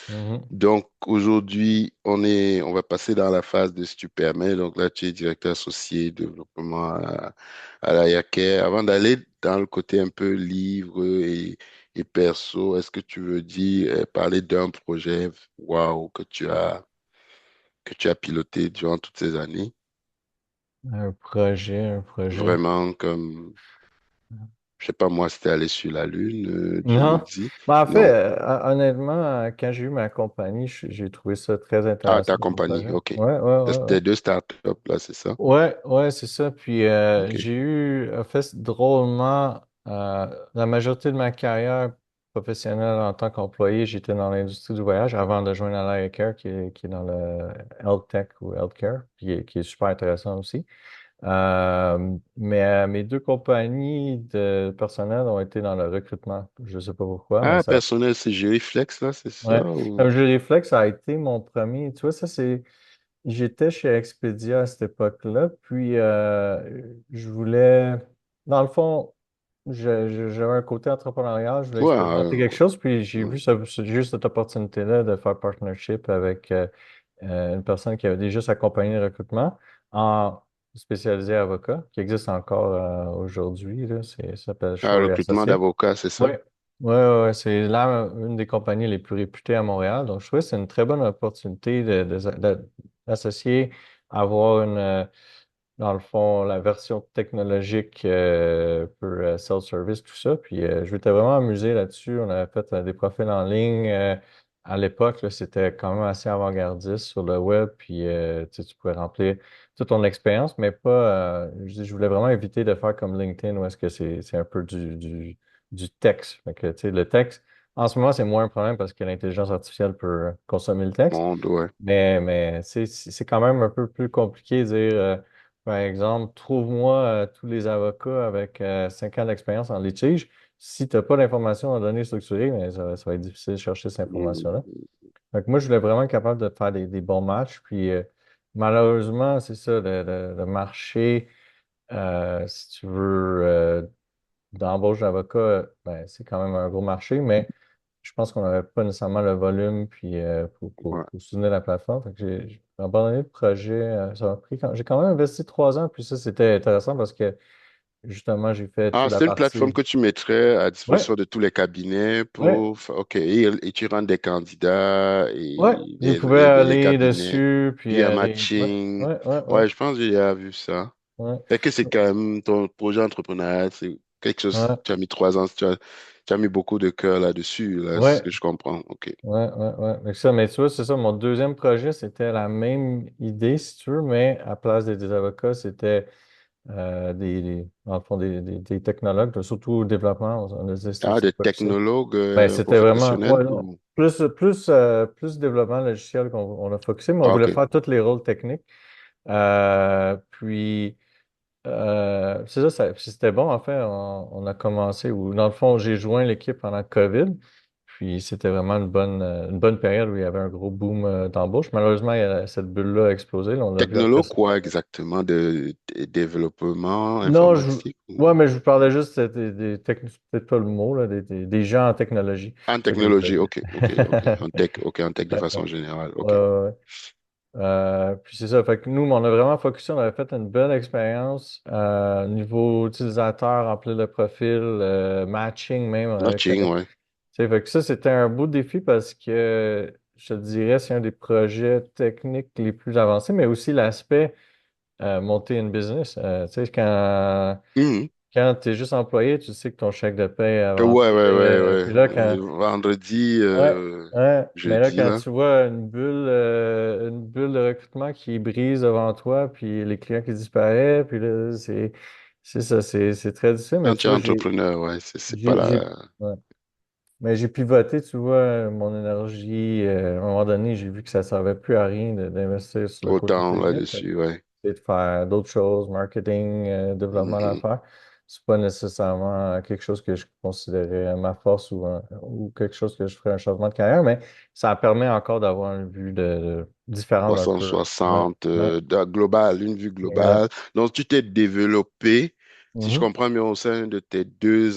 Mhm. Donc aujourd'hui, on va passer dans la phase de si tu permets. Donc là, tu es directeur associé développement à la Yaquer. Avant d'aller dans le côté un peu livre et perso, est-ce que tu veux dire, parler d'un projet, waouh, que tu as piloté durant toutes ces années? Un projet. Vraiment comme, je sais pas moi, c'était aller sur la Lune, tu me Non. dis. Ben, en fait, Non. honnêtement, quand j'ai eu ma compagnie, j'ai trouvé ça très Ah, ta intéressant comme compagnie, projet. ok. Ouais, ouais, ouais, ouais. C'était deux startups là, c'est ça? Ouais, c'est ça. Puis Ok. j'ai eu, en fait, drôlement, la majorité de ma carrière professionnelle en tant qu'employé, j'étais dans l'industrie du voyage avant de joindre Alaya Care, qui est dans le health tech ou healthcare, qui est super intéressant aussi. Mais mes deux compagnies de personnel ont été dans le recrutement. Je ne sais pas pourquoi, mais Ah, ça. personnel, c'est Gériflex, là, c'est ça? Ouais. Ou... Comme je réflexe, ça a été mon premier. Tu vois, ça, c'est. J'étais chez Expedia à cette époque-là, puis je voulais, dans le fond, j'avais un côté entrepreneurial, je voulais Ouais, expérimenter quelque chose, puis ouais. j'ai eu cette opportunité-là de faire partnership avec une personne qui avait déjà sa compagnie de recrutement en spécialisé avocat, qui existe encore aujourd'hui, là, ça s'appelle Ah, Shore et recrutement Associés. d'avocats, c'est ça? Ouais, ouais, c'est là une des compagnies les plus réputées à Montréal. Donc, je trouvais que c'est une très bonne opportunité d'associer, avoir dans le fond, la version technologique pour self-service, tout ça. Puis, je m'étais vraiment amusé là-dessus. On avait fait des profils en ligne. À l'époque, là, c'était quand même assez avant-gardiste sur le web. Puis, tu pouvais remplir toute ton expérience, mais pas. Je voulais vraiment éviter de faire comme LinkedIn, où est-ce que c'est un peu du texte. Fait que, tu sais, le texte, en ce moment, c'est moins un problème parce que l'intelligence artificielle peut consommer le texte. Monde, ouais. Mais c'est quand même un peu plus compliqué de dire, par exemple, trouve-moi tous les avocats avec 5 ans d'expérience en litige. Si tu n'as pas d'informations à donner structurées, mais ça va être difficile de chercher cette information-là. Hmm. Donc, moi, je voulais vraiment être capable de faire des bons matchs. Puis, malheureusement, c'est ça, le marché, si tu veux, d'embauche d'avocats, ben, c'est quand même un gros marché, mais je pense qu'on n'avait pas nécessairement le volume puis Ouais. pour soutenir la plateforme. Fait que j'ai abandonné le projet. Ça m'a pris j'ai quand même investi 3 ans, puis ça, c'était intéressant parce que justement, j'ai fait Ah, toute la c'est une plateforme partie. que tu mettrais à Ouais, disposition de tous les cabinets ouais, pour... OK, et tu rends des candidats ouais. et Ils pouvaient les aller cabinets. dessus, puis Puis un ouais, matching. ouais, Ouais, je pense que j'ai déjà vu ça. ouais, Fait que c'est quand même ton projet entrepreneurial, c'est quelque chose, ouais, tu as mis 3 ans, tu as mis beaucoup de cœur là-dessus, là, c'est ce ouais, que je comprends. OK. ouais. Mais tu vois, c'est ça, mon deuxième projet, c'était la même idée, si tu veux, mais à place des avocats, c'était dans le fond, des technologues, surtout au développement. On a dit Ah, c'est des pas que ça. technologues Ben, c'était vraiment, professionnels ouais, non, ou... plus développement logiciel qu'on on a focusé, mais on Ah, voulait OK. faire tous les rôles techniques. Puis, c'est ça, c'était bon, en fait, on a commencé, ou dans le fond, j'ai joint l'équipe pendant le COVID. Puis c'était vraiment une bonne période où il y avait un gros boom d'embauche. Malheureusement, cette bulle-là a explosé. Là, on l'a vu après Technologue ça. quoi exactement de développement Non, informatique ouais, ou... mais je vous parlais juste c'est peut-être pas le mot, là, des gens en technologie. En C'est ça que je voulais technologie, dire. OK. En tech de Ouais, façon ouais, générale, ouais, OK. ouais. Puis c'est ça. Fait que nous, on a vraiment focusé, on avait fait une belle expérience niveau utilisateur, remplir le profil, matching même. On avait Matching, ouais. tu sais, fait que ça, c'était un beau défi parce que je te dirais, c'est un des projets techniques les plus avancés, mais aussi l'aspect monter une business. Tu sais, Mhm. quand tu es juste employé, tu sais que ton chèque de paie avant. Ouais. Puis là, quand. Vendredi, Ouais, ouais. Mais là, jeudi, quand là. tu vois une bulle de recrutement qui brise devant toi, puis les clients qui disparaissent, puis là, c'est ça, c'est très difficile. Mais Quand tu tu es vois, entrepreneur, ouais, c'est pas j'ai, la... ouais. Mais j'ai pivoté, tu vois, mon énergie. À un moment donné, j'ai vu que ça ne servait plus à rien d'investir sur le côté autant technique. là-dessus, ouais. Et de faire d'autres choses, marketing, développement Mhm. d'affaires. c'est pas nécessairement quelque chose que je considérais ma force ou quelque chose que je ferais un changement de carrière, mais ça permet encore d'avoir une vue différente un peu. Ouais, 360, ouais, global, une vue exact. globale. Donc, tu t'es développé, si je Mhm. comprends bien, au sein de tes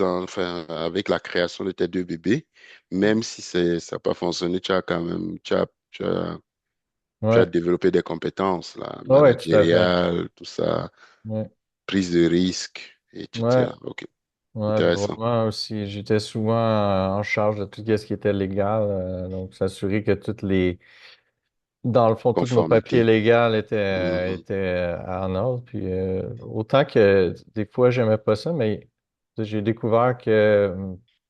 enfin, avec la création de tes deux bébés, même si ça n'a pas fonctionné, tu as quand même, tu as Ouais, développé des compétences, là, ouais, ouais, tout à fait. managériales, tout ça, Ouais, prise de risque, ouais, etc. OK, ouais, puis intéressant. drôlement aussi, j'étais souvent en charge de tout ce qui était légal, donc s'assurer que toutes les dans le fond, tous nos papiers Conformité. légaux Mhm. étaient en ordre. Puis autant que des fois, j'aimais pas ça, mais j'ai découvert que,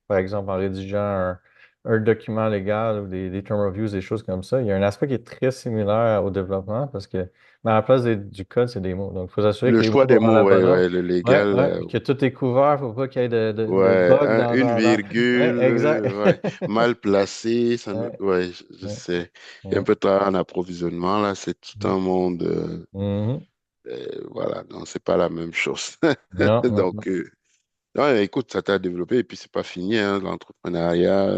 par exemple, en rédigeant un document légal ou des term reviews, des choses comme ça, il y a un aspect qui est très similaire au développement parce que mais à la place du code, c'est des mots. Donc, il faut s'assurer Le que les mots choix des vont dans la mots, bonne ouais, ordre. ouais, le Ouais, légal. ouais, puis que tout est couvert, faut pas qu'il y ait de Ouais, bug une Ouais, virgule, exact. ouais, mal placée, Ouais, ouais, je ouais, sais. Il y a un ouais. peu de travail en approvisionnement, là, c'est tout un monde, Mhm. voilà, non, c'est pas la même chose. Non, non, Donc, non. ouais, écoute, ça t'a développé et puis c'est pas fini, hein, l'entrepreneuriat,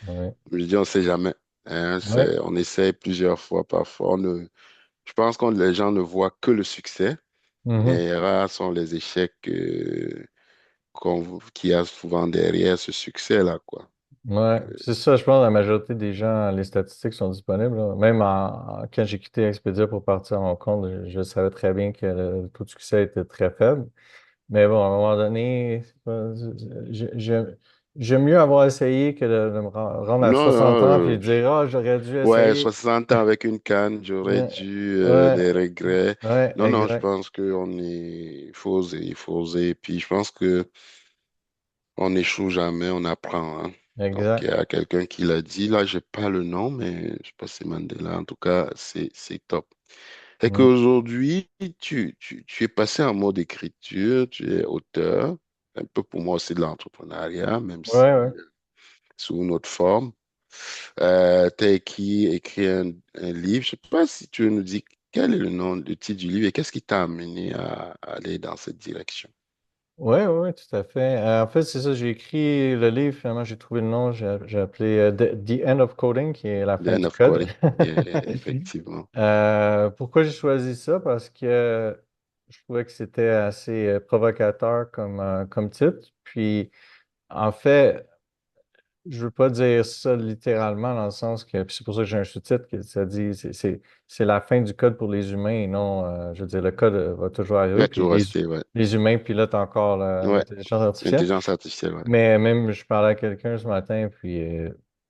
Ouais. je dis, on sait jamais, hein, Ouais. on essaie plusieurs fois, parfois, je pense que les gens ne voient que le succès, Mhm. mais rares sont les échecs, qu'il y a souvent derrière ce succès-là, quoi. Ouais. C'est ça, je pense que la majorité des gens, les statistiques sont disponibles, là. Même quand j'ai quitté Expedia pour partir à mon compte, je savais très bien que le taux de succès était très faible. Mais bon, à un moment donné, c'est pas- j'aime mieux avoir essayé que de me rendre à Non, 60 ans puis non, dire, ah, j'aurais dû ouais, essayer. 60 ans avec une canne, j'aurais Ouais, dû ouais, des regrets. ouais, Non, non, je exact, pense il faut oser, il faut oser. Puis je pense que on n'échoue jamais, on apprend, hein. Donc il y exact. a quelqu'un qui l'a dit, là, j'ai pas le nom, mais je sais pas si c'est Mandela. En tout cas, c'est top. Et Mm. qu'aujourd'hui, tu es passé en mode écriture, tu es auteur, un peu pour moi aussi de l'entrepreneuriat, même Ouais, si ouais. sous une autre forme. Tu as écrit un livre. Je sais pas si tu veux nous dire quel est le nom, le titre du livre et qu'est-ce qui t'a amené à aller dans cette direction. Oui, oui, oui, tout à fait. En fait, c'est ça, j'ai écrit le livre, finalement, j'ai trouvé le nom, j'ai appelé The End of Coding, qui est la The fin End du of code. Coding. Effectivement. Pourquoi j'ai choisi ça? Parce que je trouvais que c'était assez provocateur comme titre. Puis, en fait, je veux pas dire ça littéralement dans le sens que, puis c'est pour ça que j'ai un sous-titre que ça dit, c'est la fin du code pour les humains et non, je veux dire, le code va toujours Il arriver, va puis toujours rester, ouais. les humains pilotent encore Ouais. l'intelligence artificielle. L'intelligence artificielle, ouais. Mais même, je parlais à quelqu'un ce matin, puis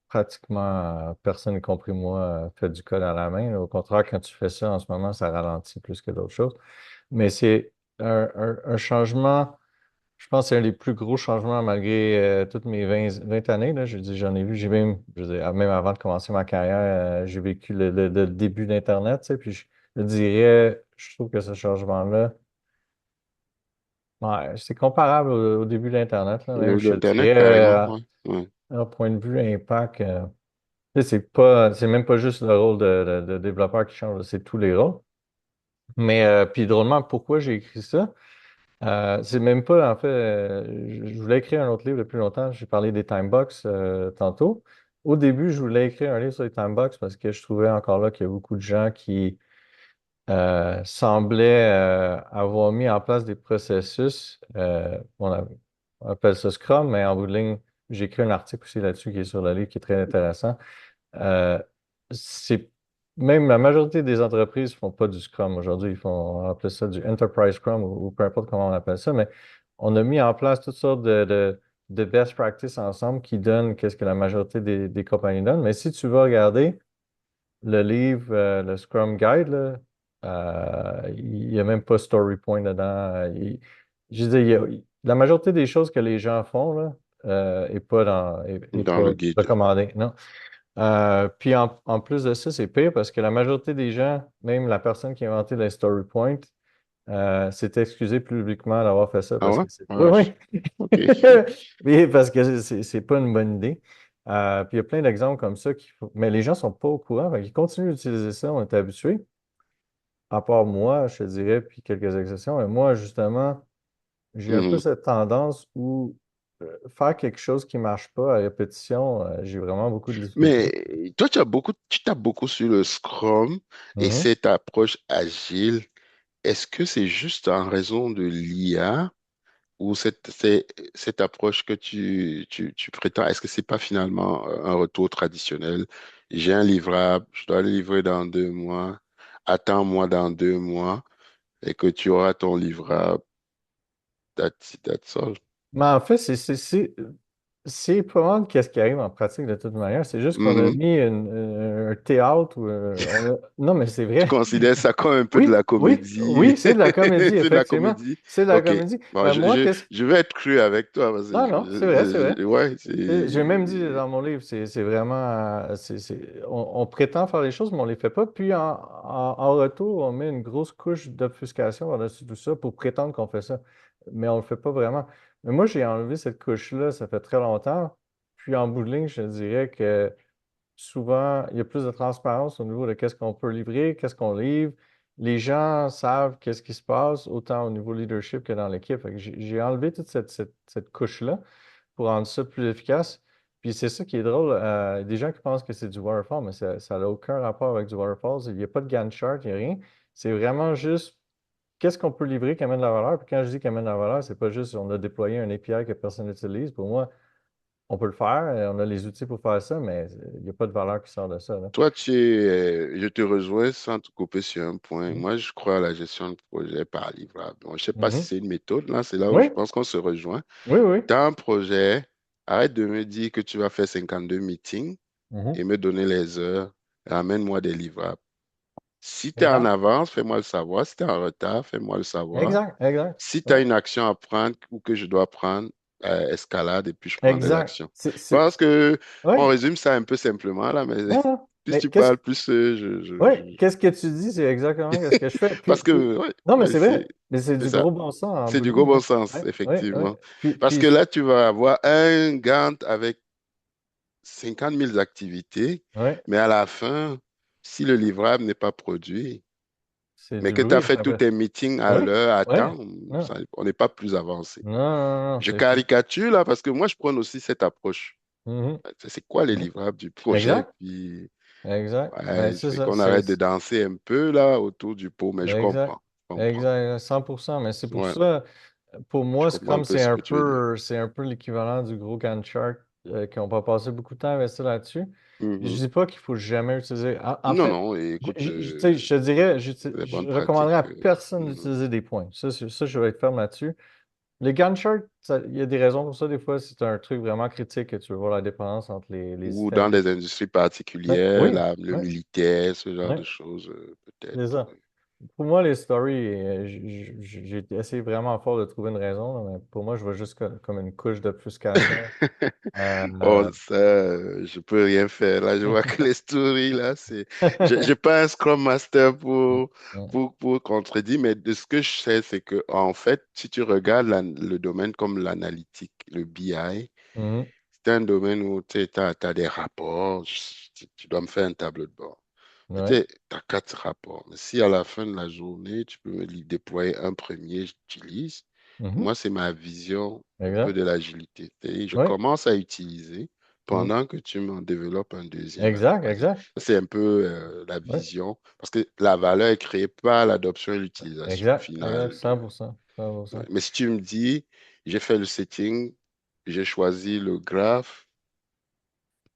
pratiquement personne, y compris moi, fait du code à la main, là. Au contraire, quand tu fais ça en ce moment, ça ralentit plus que d'autres choses. Mais c'est un changement, je pense que c'est un des plus gros changements malgré toutes mes 20 années, là. Je dis, j'en ai vu, j'ai même, je veux dire, même avant de commencer ma carrière, j'ai vécu le début d'Internet, tu sais, puis je dirais, je trouve que ce changement-là, ouais, c'est comparable au début d'Internet, là, Au même, niveau je te d'Internet, dirais, carrément, ouais. Ouais. d'un point de vue impact, tu sais, c'est pas, c'est même pas juste le rôle de développeur qui change, c'est tous les rôles. Mais puis drôlement, pourquoi j'ai écrit ça? C'est même pas, en fait, je voulais écrire un autre livre depuis longtemps. J'ai parlé des timebox tantôt. Au début, je voulais écrire un livre sur les timebox parce que je trouvais encore là qu'il y a beaucoup de gens qui semblait avoir mis en place des processus. On appelle ça Scrum, mais en bout de ligne, j'ai écrit un article aussi là-dessus qui est sur le livre qui est très intéressant. Euh, c'est Même la majorité des entreprises font pas du Scrum aujourd'hui. On appelle ça du Enterprise Scrum ou peu importe comment on appelle ça, mais on a mis en place toutes sortes de best practices ensemble qui donnent qu'est-ce que la majorité des compagnies donnent. Mais si tu vas regarder le livre, le Scrum Guide, là, il n'y a même pas Story Point dedans. Je veux dire, la majorité des choses que les gens font là, est Dans pas le guide. recommandée. Non. Puis en plus de ça, c'est pire parce que la majorité des gens, même la personne qui a inventé les Story Point, s'est excusée publiquement d'avoir fait ça Ah parce ouais? que c'est. Oui, Ah, oui. OK. Oui, parce que c'est pas une bonne idée. Puis il y a plein d'exemples comme ça mais les gens sont pas au courant. Fait ils continuent d'utiliser ça, on est habitués. À part moi, je te dirais, puis quelques exceptions. Mais moi, justement, j'ai un peu Mhm. cette tendance où faire quelque chose qui marche pas à répétition, j'ai vraiment beaucoup de difficultés. Mais toi, tu tapes beaucoup sur le Scrum et Mhm. cette approche agile. Est-ce que c'est juste en raison de l'IA ou cette approche que tu prétends, est-ce que c'est pas finalement un retour traditionnel? J'ai un livrable, je dois le livrer dans 2 mois, attends-moi dans 2 mois et que tu auras ton livrable. That's all. Mais en fait, c'est pas mal qu'est-ce qui arrive en pratique de toute manière. C'est juste qu'on a Mhm. mis un théâtre Non, mais c'est Tu vrai. considères ça comme un peu de Oui, la oui, comédie? oui, c'est de la comédie, C'est de la effectivement. comédie? C'est de la Ok. comédie. Bon, Mais moi, je vais être cru avec toi parce que Non, non, c'est vrai, c'est vrai. ouais, J'ai même dit c'est. dans mon livre, c'est vraiment, on prétend faire les choses, mais on les fait pas. Puis en retour, on met une grosse couche d'obfuscation par-dessus tout ça pour prétendre qu'on fait ça. Mais on le fait pas vraiment. Mais moi, j'ai enlevé cette couche-là, ça fait très longtemps. Puis en bout de ligne, je dirais que souvent, il y a plus de transparence au niveau de qu'est-ce qu'on peut livrer, qu'est-ce qu'on livre. Les gens savent qu'est-ce qui se passe, autant au niveau leadership que dans l'équipe. Fait que j'ai enlevé toute cette couche-là pour rendre ça plus efficace. Puis c'est ça qui est drôle. Des gens qui pensent que c'est du waterfall, mais ça n'a aucun rapport avec du waterfall. Il n'y a pas de Gantt chart, il n'y a rien. C'est vraiment juste qu'est-ce qu'on peut livrer qui amène de la valeur. Puis quand je dis qui amène de la valeur, c'est pas juste on a déployé un API que personne n'utilise. Pour moi, on peut le faire, on a les outils pour faire ça, mais il n'y a pas de valeur qui sort de ça, là. Toi, je te rejoins sans te couper sur un point. Mhm. Moi, je crois à la gestion de projet par livrable. Bon, je sais pas si Mhm. c'est une méthode, là, c'est là où je Oui, pense qu'on se rejoint. oui, oui. Tu as un projet, arrête de me dire que tu vas faire 52 meetings Mhm. et me donner les heures. Ramène-moi des livrables. Si tu es en Exact. avance, fais-moi le savoir. Si tu es en retard, fais-moi le savoir. Exact, exact. Si tu Ouais. as une action à prendre ou que je dois prendre, escalade et puis je prendrai Exact. l'action. Je pense que on Ouais. résume ça un peu simplement là, mais Non, non. plus Mais tu parles, plus ouais, qu'est-ce que tu dis, c'est exactement ce que je fais. parce que ouais, Non, mais ouais, c'est vrai. Mais c'est c'est du ça. gros bon sens en C'est bout de du gros ligne, bon hein. sens, Ouais, ouais, ouais. effectivement. Puis, Parce que là, tu vas avoir un Gantt avec 50 000 activités, ouais, mais à la fin, si le livrable n'est pas produit, c'est mais du que tu as bruit fait tous après. tes meetings à Ouais, l'heure, à ouais. temps, Non, on n'est pas plus avancé. non, non, non, Je c'est caricature là parce que moi, je prends aussi cette approche. Mhm. C'est quoi les Mhm. livrables du projet? Exact, Puis, exact. Ben, ouais, je c'est fais ça. qu'on arrête de danser un peu là autour du pot, mais je Exact. comprends. Je comprends. Exact. 100%. Mais c'est pour Ouais, ça, pour je moi, comprends un Scrum, peu ce que tu veux dire. c'est un peu l'équivalent du gros Gantt chart qui n'ont pas passé beaucoup de temps à investir là-dessus. Je Mhm. dis pas qu'il faut jamais utiliser. En Non, fait, non, et écoute, tu sais, je te dirais, les bonnes je recommanderais à pratiques. personne Mhm. d'utiliser des points. Ça, je vais être ferme là-dessus. Les Gantt charts, il y a des raisons pour ça. Des fois, c'est un truc vraiment critique que tu veux voir la dépendance entre les Ou dans systèmes. des industries Ouais, particulières, oui, le oui, militaire, ce genre de oui, choses, c'est peut-être. ça. Pour moi, les stories, j'ai essayé vraiment fort de trouver une raison, là, mais pour moi, je vois juste comme une couche d'obfuscation. Bon, Euh, ça, je peux rien faire. Là, je vois que les stories, là, c'est. J'ai pas un Scrum Master pour contredire, mais de ce que je sais, c'est que, en fait, si tu regardes le domaine comme l'analytique, le BI, Mhm. c'est un domaine où tu as des rapports, tu dois me faire un tableau de bord. Ouais. Peut-être tu as 4 rapports, mais si à la fin de la journée, tu peux me déployer un premier, j'utilise. Mhm. Moi, c'est ma vision un peu Exact. de l'agilité. C'est-à-dire, je Oui. commence à utiliser Mhm. pendant que tu m'en développes un deuxième à Exact, croiser. exact. Ça, c'est un peu la Oui. vision, parce que la valeur est créée par l'adoption et l'utilisation Exact, exact, finale de. 100%. Ouais. 100%. Mais si tu me dis, j'ai fait le setting, j'ai choisi le graphe,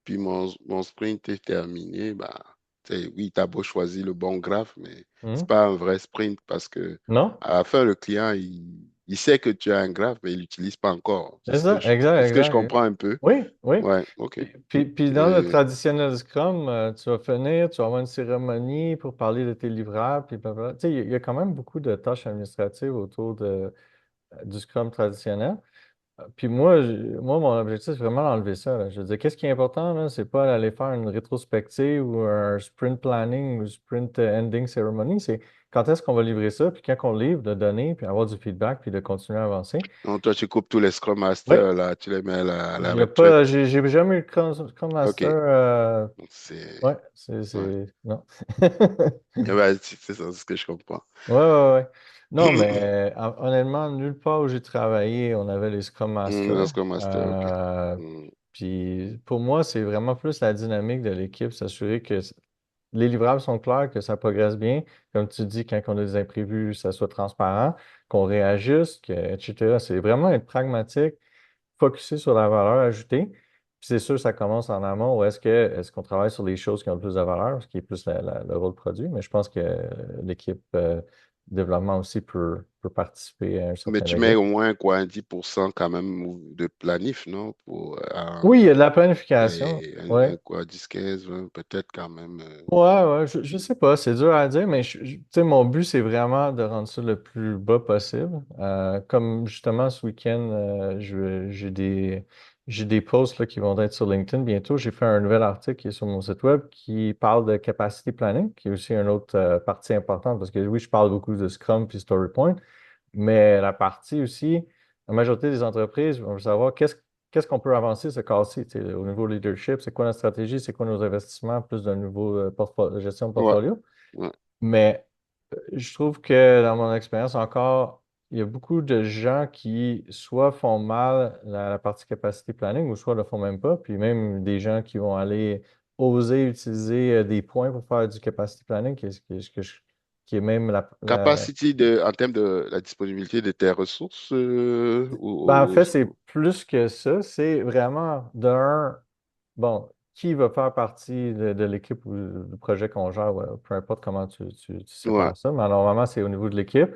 puis mon sprint est terminé, bah, oui, tu as beau choisir le bon graphe, mais c'est Mhm. pas un vrai sprint parce que Non? à la fin, le client, il sait que tu as un graphe, mais il l'utilise pas encore. C'est ça, exact, C'est ce que je exact. comprends un peu. Oui, oui. Ouais, OK. Puis dans le Et- traditionnel Scrum, tu vas finir, tu vas avoir une cérémonie pour parler de tes livrables, puis blablabla. Tu sais, il y a quand même beaucoup de tâches administratives autour du Scrum traditionnel. Puis moi, mon objectif, c'est vraiment d'enlever ça, là. Je veux dire, qu'est-ce qui est important, là? C'est pas d'aller faire une rétrospective ou un sprint planning ou sprint ending ceremony. quand est-ce qu'on va livrer ça, puis quand on le livre, de donner, puis avoir du feedback, puis de continuer à avancer. Donc, toi, tu coupes tous les Scrum Oui, Masters, là, tu les mets à il la y a retraite. pas, j'ai jamais eu de Scrum OK. Master. Donc, Ouais, ouais. non. Eh ben, c'est ça, c'est ce que je comprends. Ouais, ouais, ouais. Non, mais honnêtement, nulle part où j'ai travaillé, on avait les Scrum Le Masters. Scrum Master, OK. Hmm. Puis pour moi, c'est vraiment plus la dynamique de l'équipe, s'assurer que les livrables sont clairs, que ça progresse bien. Comme tu dis, quand on a des imprévus, ça soit transparent, qu'on réajuste, etc. C'est vraiment être pragmatique, focusé sur la valeur ajoutée. Puis c'est sûr, ça commence en amont, ou est-ce qu'on travaille sur les choses qui ont le plus de valeur, ce qui est plus le rôle produit, mais je pense que l'équipe développement aussi peut participer à un Mais certain tu mets degré. au moins quoi, un 10% quand même de planif, non? Pour Oui, il y a de la planification. et Ouais. quoi, 10, 15, 20, peut-être quand même. Ouais, ouais, je sais pas, c'est dur à dire, mais tu sais, mon but, c'est vraiment de rendre ça le plus bas possible. Comme justement ce week-end, j'ai des posts là, qui vont être sur LinkedIn bientôt. J'ai fait un nouvel article qui est sur mon site web qui parle de capacity planning, qui est aussi une autre partie importante parce que oui, je parle beaucoup de Scrum puis StoryPoint, mais la partie aussi, la majorité des entreprises vont savoir qu'est-ce qu'on peut avancer, se casser, tu sais, au niveau leadership, c'est quoi notre stratégie, c'est quoi nos investissements, plus d'un nouveau gestion de Ouais, portfolio. ouais. Mais je trouve que dans mon expérience encore, il y a beaucoup de gens qui soit font mal la partie capacity planning ou soit ne le font même pas. Puis même des gens qui vont aller oser utiliser des points pour faire du capacity planning, qui est même Capacity en termes de la disponibilité de tes ressources Ben, en fait, c'est plus que ça. C'est vraiment d'un, bon, qui va faire partie de l'équipe ou du projet qu'on gère, ouais, peu importe comment tu ouais. sépares ça, mais normalement, c'est au niveau de l'équipe.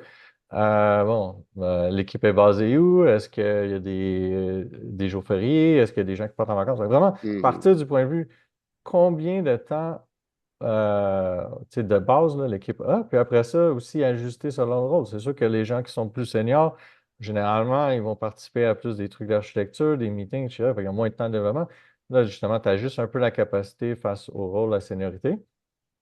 L'équipe est basée où? Est-ce qu'il y a des jours fériés? Est-ce qu'il y a des gens qui partent en vacances? Donc, vraiment, Mhm. partir du point de vue combien de temps tu sais, de base, là, l'équipe A, puis après ça, aussi ajuster selon le rôle. C'est sûr que les gens qui sont plus seniors, généralement, ils vont participer à plus des trucs d'architecture, des meetings, etc. Fait qu'il y a moins de temps de développement. Là, justement, tu ajustes un peu la capacité face au rôle, à la seniorité.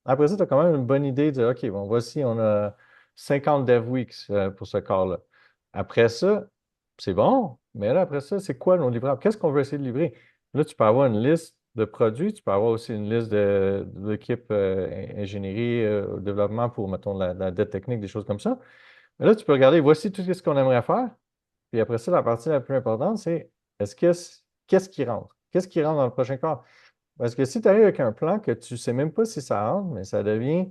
Après ça, tu as quand même une bonne idée de dire, OK, bon, voici, on a 50 dev weeks pour ce corps-là. Après ça, c'est bon, mais là, après ça, c'est quoi nos livrables? Qu'est-ce qu'on veut essayer de livrer? Là, tu peux avoir une liste de produits, tu peux avoir aussi une liste de l'équipe ingénierie, développement pour, mettons, la dette technique, des choses comme ça. Mais là, tu peux regarder, voici tout ce qu'on aimerait faire. Puis après ça, la partie la plus importante, c'est est-ce que qu'est-ce qui rentre? Qu'est-ce qui rentre dans le prochain corps? Parce que si tu arrives avec un plan que tu ne sais même pas si ça rentre, mais ça devient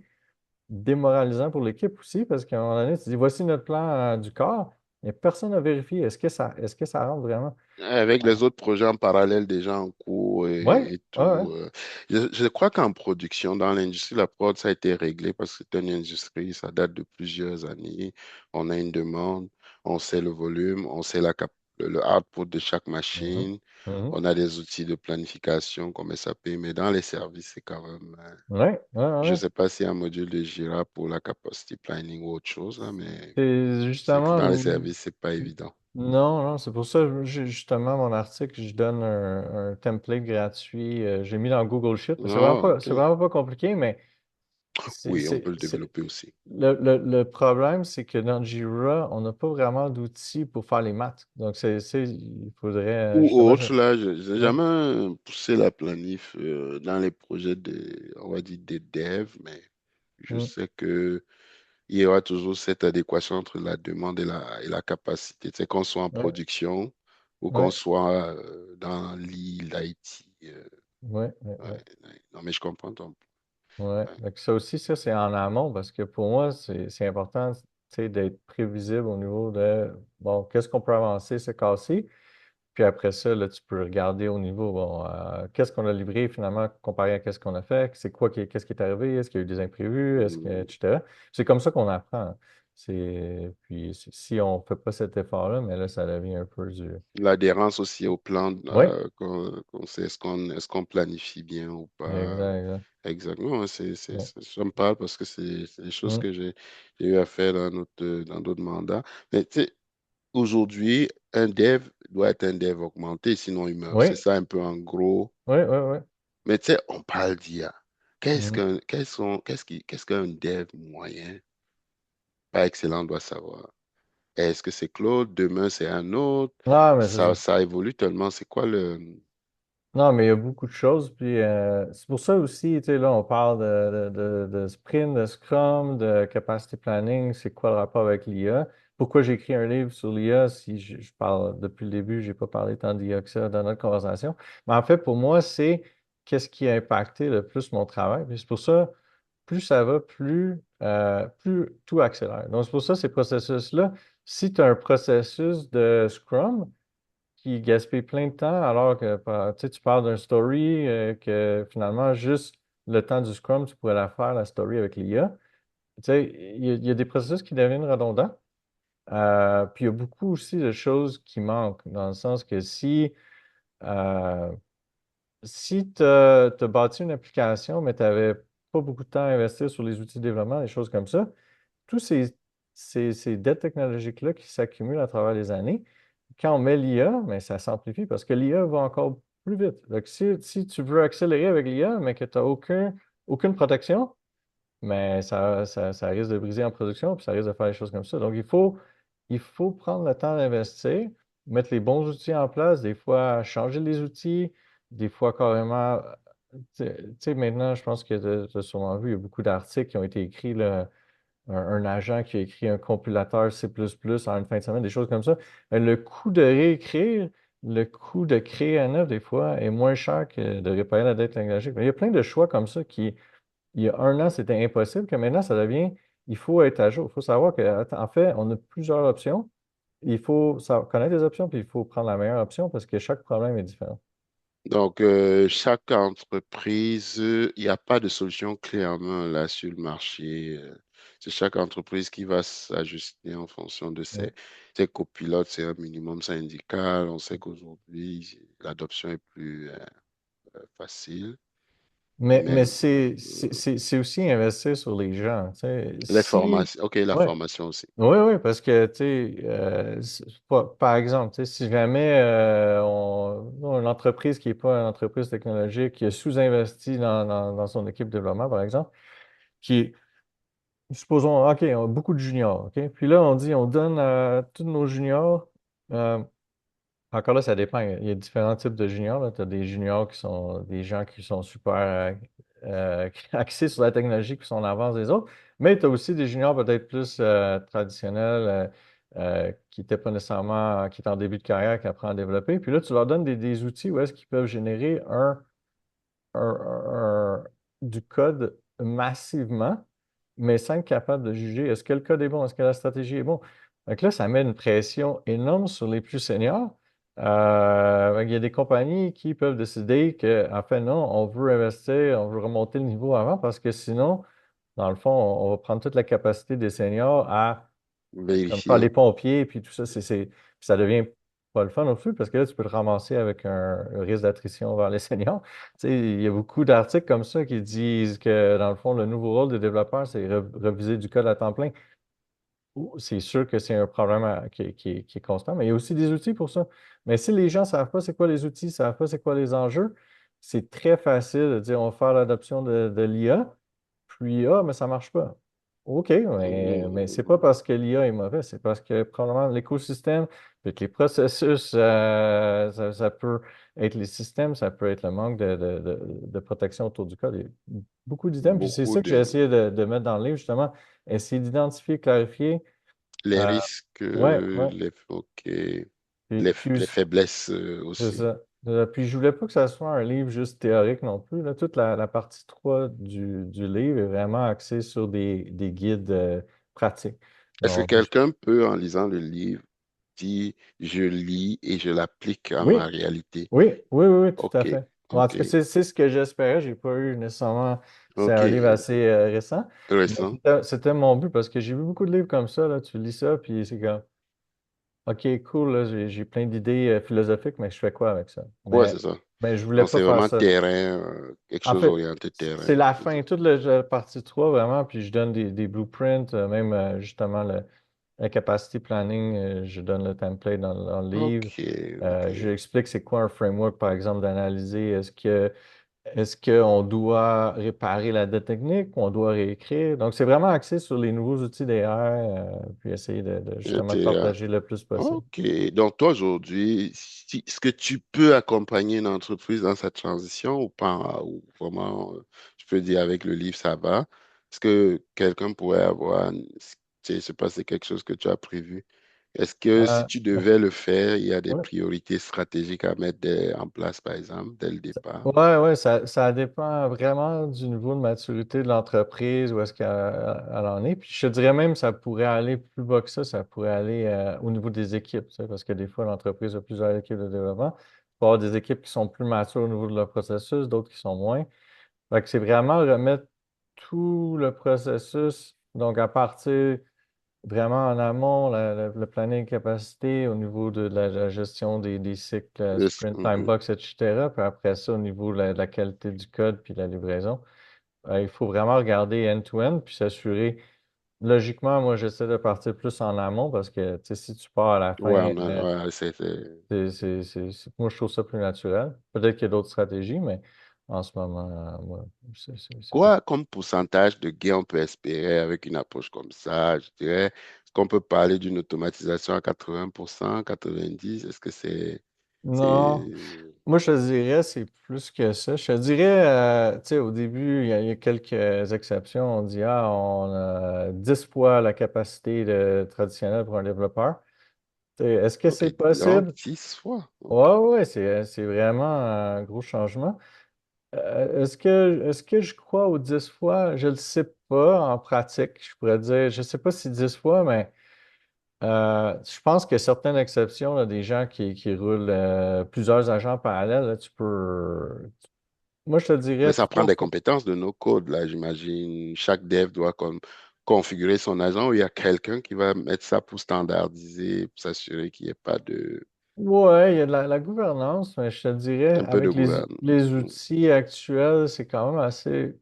démoralisant pour l'équipe aussi, parce qu'à un moment donné, tu dis, voici notre plan du corps, mais personne n'a vérifié. Est-ce que ça rentre vraiment? Avec les autres projets en parallèle déjà en cours Oui, et ouais, ouais. tout. Je crois qu'en production, dans l'industrie, la prod, ça a été réglé parce que c'est une industrie, ça date de plusieurs années. On a une demande, on sait le volume, on sait le output de chaque Mhm, machine. mhm. On a des outils de planification comme SAP, mais dans les services, c'est quand même. Ouais, ouais, Je ne ouais. sais pas s'il y a un module de Jira pour la capacity planning ou autre chose, là, mais C'est je sais que justement, dans les services, c'est pas évident. non, non, c'est pour ça, justement, mon article, je donne un template gratuit. J'ai mis dans Google Sheet. Ah, ok. C'est vraiment pas compliqué, mais Oui, on peut le développer aussi. le problème, c'est que dans Jira, on n'a pas vraiment d'outils pour faire les maths. Donc, il faudrait, Ou justement, autre, là, je n'ai ouais. jamais poussé la planif dans les projets on va dire, des devs, mais je Mm. sais que il y aura toujours cette adéquation entre la demande et la capacité. C'est qu'on soit en Ouais, production ou qu'on ouais, soit dans l'île d'Haïti. ouais, ouais, Ouais, ouais. ouais. Non, mais je comprends ton Ouais. point. Donc, ça aussi, ça, c'est en amont parce que pour moi, c'est important, tu sais, d'être prévisible au niveau de, bon, qu'est-ce qu'on peut avancer, se casser. Puis après ça, là, tu peux regarder au niveau, bon, qu'est-ce qu'on a livré finalement comparé à qu'est-ce qu'on a fait, qu'est-ce qui est arrivé, est-ce qu'il y a eu des imprévus, Ouais. etc. C'est comme ça qu'on apprend. Si on ne fait pas cet effort-là, mais là, ça devient un peu du. L'adhérence aussi au plan, Oui, qu'on sait est-ce qu'on planifie bien ou pas. exact, exact. Exactement, Ouais. ça me parle parce que c'est des choses Mm. que j'ai eu à faire dans d'autres mandats. Mais tu sais, aujourd'hui, un dev doit être un dev augmenté, sinon il meurt. C'est Oui, ça un peu en gros. oui, oui, oui. Mais tu sais, on parle d'IA. Mhm. Qu'est-ce qu'un dev moyen? Pas excellent, on doit savoir. Est-ce que c'est Claude? Demain, c'est un autre? Ah, mais Ça évolue tellement. C'est quoi le... non, mais il y a beaucoup de choses. Puis c'est pour ça aussi, tu sais, là, on parle de sprint, de Scrum, de capacity planning. C'est quoi le rapport avec l'IA? Pourquoi j'ai écrit un livre sur l'IA si je parle depuis le début, j'ai pas parlé tant d'IA que ça dans notre conversation. Mais en fait, pour moi, c'est qu'est-ce qui a impacté le plus mon travail. Puis c'est pour ça, plus ça va, plus tout accélère. Donc, c'est pour ça, ces processus-là, si tu as un processus de Scrum, qui gaspille plein de temps alors que tu sais, tu parles d'un story que finalement, juste le temps du Scrum, tu pourrais la faire, la story avec l'IA. Tu sais, il y a des processus qui deviennent redondants. Puis il y a beaucoup aussi de choses qui manquent, dans le sens que euh, si tu as bâti une application, mais tu n'avais pas beaucoup de temps à investir sur les outils de développement, des choses comme ça, tous ces dettes technologiques-là qui s'accumulent à travers les années, quand on met l'IA, mais ça s'amplifie parce que l'IA va encore plus vite. Donc, si tu veux accélérer avec l'IA, mais que tu n'as aucune protection, mais ça risque de briser en production, puis ça risque de faire des choses comme ça. Donc, il faut prendre le temps d'investir, mettre les bons outils en place, des fois changer les outils, des fois carrément. Tu sais, maintenant, je pense que tu as sûrement vu, il y a beaucoup d'articles qui ont été écrits, là, un agent qui a écrit un compilateur C++ en une fin de semaine, des choses comme ça. Le coût de réécrire, le coût de créer un œuvre, des fois, est moins cher que de réparer la dette technologique. Mais il y a plein de choix comme ça qui, il y a un an, c'était impossible, que maintenant, ça devient, il faut être à jour. Il faut savoir en fait, on a plusieurs options. Il faut connaître les options, puis il faut prendre la meilleure option parce que chaque problème est différent. Donc, chaque entreprise, il n'y a pas de solution clé en main là sur le marché. C'est chaque entreprise qui va s'ajuster en fonction de Mm. ses copilotes. C'est un minimum syndical. On sait qu'aujourd'hui, l'adoption est plus facile. Mais Mais c'est aussi investir sur les gens. Tu sais. les formations, OK, la Ouais, formation aussi. Oui, oui, parce que, tu sais, par exemple, tu sais, si jamais une entreprise qui n'est pas une entreprise technologique, qui a sous-investi dans son équipe de développement, par exemple, qui, supposons, OK, on a beaucoup de juniors, OK? Puis là, on dit, on donne à tous nos juniors, euh, encore là, ça dépend. Il y a différents types de juniors. Tu as des juniors qui sont des gens qui sont super axés sur la technologie, qui sont en avance des autres. Mais tu as aussi des juniors peut-être plus traditionnels, qui n'étaient pas nécessairement, qui étaient en début de carrière, qui apprennent à développer. Puis là, tu leur donnes des outils où est-ce qu'ils peuvent générer du code massivement, mais sans être capable de juger est-ce que le code est bon, est-ce que la stratégie est bon. Donc là, ça met une pression énorme sur les plus seniors. Il y a des compagnies qui peuvent décider que, en fait, non, on veut investir, on veut remonter le niveau avant parce que sinon, dans le fond, on va prendre toute la capacité des seniors à comme faire Vérifier. les pompiers, puis tout ça, puis ça devient pas le fun non plus, parce que là, tu peux te ramasser avec un risque d'attrition vers les seniors. Tu sais, il y a beaucoup d'articles comme ça qui disent que, dans le fond, le nouveau rôle des développeurs, c'est reviser du code à temps plein. C'est sûr que c'est un problème qui est constant, mais il y a aussi des outils pour ça. Mais si les gens ne savent pas c'est quoi les outils, ne savent pas c'est quoi les enjeux, c'est très facile de dire on va faire l'adoption de l'IA, puis mais ça ne marche pas. OK, mais c'est pas parce que l'IA est mauvais, c'est parce que probablement l'écosystème, puis que les processus, ça peut être les systèmes, ça peut être le manque de protection autour du code. Il y a beaucoup d'items, puis c'est Beaucoup ça que j'ai de essayé de mettre dans le livre, justement, essayer d'identifier, clarifier. les Euh, risques, ouais, ouais. OK, les Puis, faiblesses c'est aussi. ça. Puis je voulais pas que ça soit un livre juste théorique non plus. Là. Toute la partie 3 du livre est vraiment axée sur des guides pratiques. Est-ce que Donc, quelqu'un peut, en lisant le livre, dire je lis et je l'applique à ma oui, réalité? oui, oui, oui, oui, tout à OK, fait. Bon, en OK, tout cas, c'est ce que j'espérais. J'ai pas eu nécessairement. C'est OK. un livre assez récent. Mais Récent. c'était mon but parce que j'ai vu beaucoup de livres comme ça. Là. Tu lis ça, puis c'est comme. OK, cool, là, j'ai plein d'idées philosophiques, mais je fais quoi avec ça? Ouais, c'est ça. Mais je voulais Donc, pas c'est faire vraiment ça. terrain, quelque En chose fait, orienté terrain, c'est la c'est ça. fin, toute la partie 3 vraiment, puis je donne des blueprints, même justement la capacity planning, je donne le template dans le livre. OK, OK. Je explique c'est quoi un framework, par exemple, d'analyser est-ce que est-ce qu'on doit réparer la dette technique ou on doit réécrire? Donc, c'est vraiment axé sur les nouveaux outils d'AI, puis essayer justement de Intéressant. partager le plus possible. OK. Donc, toi, aujourd'hui, est-ce que tu peux accompagner une entreprise dans sa transition ou pas? Ou vraiment, tu peux dire avec le livre, ça va? Est-ce que quelqu'un pourrait avoir, je sais pas, c'est quelque chose que tu as prévu? Est-ce que si Euh, tu ben, devais le faire, il y a des ouais. priorités stratégiques à mettre en place, par exemple, dès le départ? Ouais, ouais, ça dépend vraiment du niveau de maturité de l'entreprise, où est-ce qu'elle elle en est. Puis je te dirais même, ça pourrait aller plus bas que ça pourrait aller au niveau des équipes, tu sais, parce que des fois, l'entreprise a plusieurs équipes de développement. Il peut y avoir des équipes qui sont plus matures au niveau de leur processus, d'autres qui sont moins. Fait que c'est vraiment remettre tout le processus, donc à partir vraiment en amont, le planning capacité au niveau de la gestion des cycles, sprint, time Mhm. box, etc. Puis après ça, au niveau de la qualité du code puis de la livraison, il faut vraiment regarder end-to-end puis s'assurer. Logiquement, moi, j'essaie de partir plus en amont parce que tu sais, si tu pars à la Ouais, fin, ouais, moi, je trouve ça plus naturel. Peut-être qu'il y a d'autres stratégies, mais en ce moment, moi, c'est plus. Quoi comme pourcentage de gain on peut espérer avec une approche comme ça? Je dirais, est-ce qu'on peut parler d'une automatisation à 80%, 90%? Est-ce que Non. c'est Moi, je te dirais, c'est plus que ça. Je te dirais, tu sais, au début, il y a quelques exceptions. On dit, ah, on a 10 fois la capacité traditionnelle pour un développeur. Est-ce que OK, c'est donc possible? 10 fois. OK. Ouais, ouais, c'est vraiment un gros changement. Est-ce que je crois aux 10 fois? Je ne le sais pas en pratique. Je pourrais dire, je ne sais pas si 10 fois, mais je pense qu'il y a certaines exceptions, là, des gens qui roulent plusieurs agents parallèles. Là, moi, je te Mais dirais ça prend 3 des fois. compétences de nos codes, là, j'imagine. Chaque dev doit configurer son agent ou il y a quelqu'un qui va mettre ça pour standardiser, pour s'assurer qu'il n'y ait pas de Ouais, il y a de la gouvernance, mais je te dirais, un peu de avec gouvernement. les outils actuels, c'est quand même assez.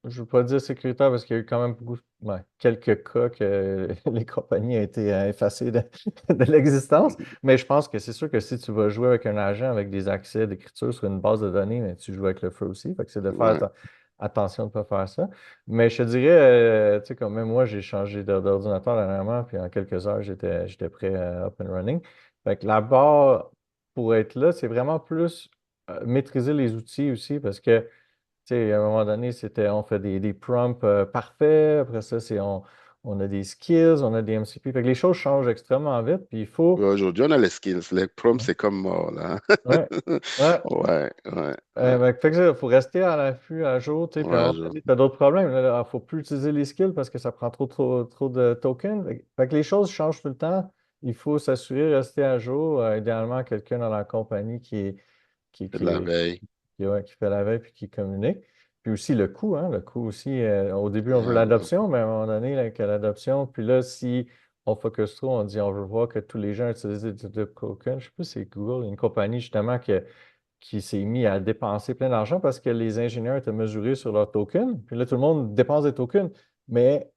Je ne veux pas dire sécuritaire parce qu'il y a eu quand même ouais, quelques cas que les compagnies ont été effacées de l'existence. Mais je pense que c'est sûr que si tu vas jouer avec un agent avec des accès d'écriture sur une base de données, mais tu joues avec le feu aussi. Fait que c'est de faire Ouais. attention de ne pas faire ça. Mais je te dirais, tu sais, comme même moi, j'ai changé d'ordinateur dernièrement, puis en quelques heures, j'étais prêt up and running. Fait que la barre pour être là, c'est vraiment plus maîtriser les outils aussi parce que tu sais, à un moment donné, on fait des prompts parfaits. Après ça, on a des skills, on a des MCP. Fait que les choses changent extrêmement vite. Puis il faut. Ouais, aujourd'hui, on a les skills. Les prompts, c'est comme mort, là. Ouais, ouais. Ouais, ouais, ouais. Fait que ça, il faut rester à l'affût, à jour. Tu sais, puis à un Ouais, moment donné, tu as d'autres problèmes. Il ne faut plus utiliser les skills parce que ça prend trop de tokens. Fait que les choses changent tout le temps. Il faut s'assurer de rester à jour. Idéalement, quelqu'un dans la compagnie qui, c'est de qui, la veille. ouais, qui fait la veille puis qui communique. Puis aussi le coût, hein, le coût aussi, au début, on veut Yeah, ouais. l'adoption, mais à un moment donné, là, que l'adoption, puis là, si on focus trop, on dit on veut voir que tous les gens utilisent des tokens. Je sais pas si c'est Google, une compagnie justement qui s'est mis à dépenser plein d'argent parce que les ingénieurs étaient mesurés sur leurs tokens. Puis là, tout le monde dépense des tokens, mais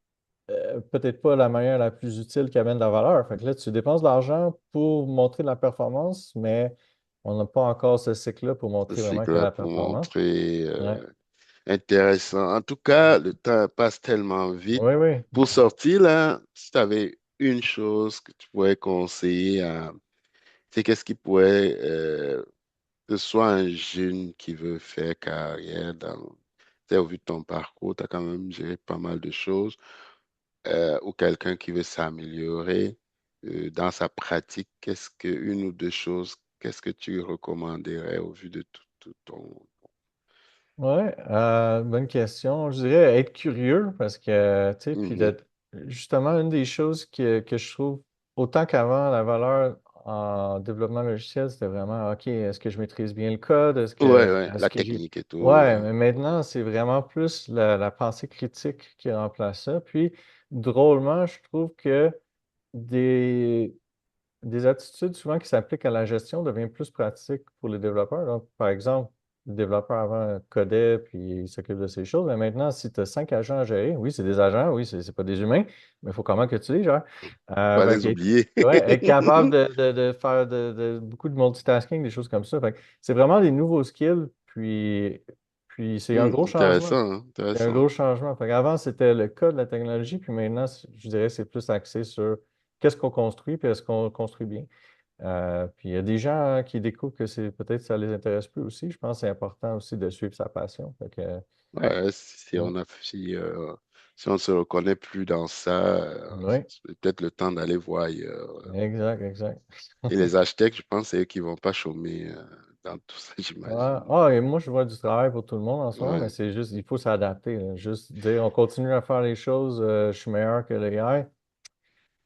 peut-être pas la manière la plus utile qui amène de la valeur. Fait que là, tu dépenses de l'argent pour montrer de la performance, mais on n'a pas encore ce cycle-là pour montrer C'est vraiment qu'il y a là la pour performance. montrer Ouais. intéressant. En tout cas, le temps passe tellement vite. Oui, oui. Pour sortir, là, si tu avais une chose que tu pourrais conseiller c'est qu'est-ce qui pourrait, que ce soit un jeune qui veut faire carrière tu sais, au vu de ton parcours, tu as quand même géré pas mal de choses, ou quelqu'un qui veut s'améliorer dans sa pratique, une ou deux choses, qu'est-ce que tu recommanderais au vu de tout ton... Ouais, bonne question. Je dirais être curieux parce que, tu sais, puis Mhm. justement, une des choses que je trouve, autant qu'avant, la valeur en développement logiciel, c'était vraiment, OK, est-ce que je maîtrise bien le code? Ouais, ouais, Est-ce la que j'ai. technique et tout. Ouais, mais maintenant, c'est vraiment plus la pensée critique qui remplace ça. Puis, drôlement, je trouve que des, des attitudes souvent qui s'appliquent à la gestion deviennent plus pratiques pour les développeurs. Donc, par exemple, le développeur avant codait puis il s'occupe de ces choses. Mais maintenant, si tu as 5 agents à gérer, oui, c'est des agents, oui, c'est pas des humains, mais il faut quand même que tu les gères. Pas Fait les que oublier. ouais, être capable de faire beaucoup de multitasking, des choses comme ça. Fait que c'est vraiment des nouveaux skills. Puis Puis c'est un gros changement. Intéressant, hein, C'est un intéressant. gros changement. Fait qu'avant, c'était le cas de la technologie, puis maintenant, je dirais que c'est plus axé sur qu'est-ce qu'on construit, puis est-ce qu'on construit bien. Puis il y a des gens hein, qui découvrent que c'est peut-être ça les intéresse plus aussi. Je pense que c'est important aussi de suivre sa passion. Fait que, Ouais, ouais. si on se reconnaît plus dans ça, Oui, c'est peut-être le temps d'aller voir ailleurs. exact, exact. Et les architectes, je pense, c'est eux qui vont pas chômer dans tout ça, Ah, j'imagine. ah, et moi, je vois du travail pour tout le monde en ce moment, mais Ouais. c'est juste, il faut s'adapter. Là. Juste dire, on continue à faire les choses, je suis meilleur que l'AI,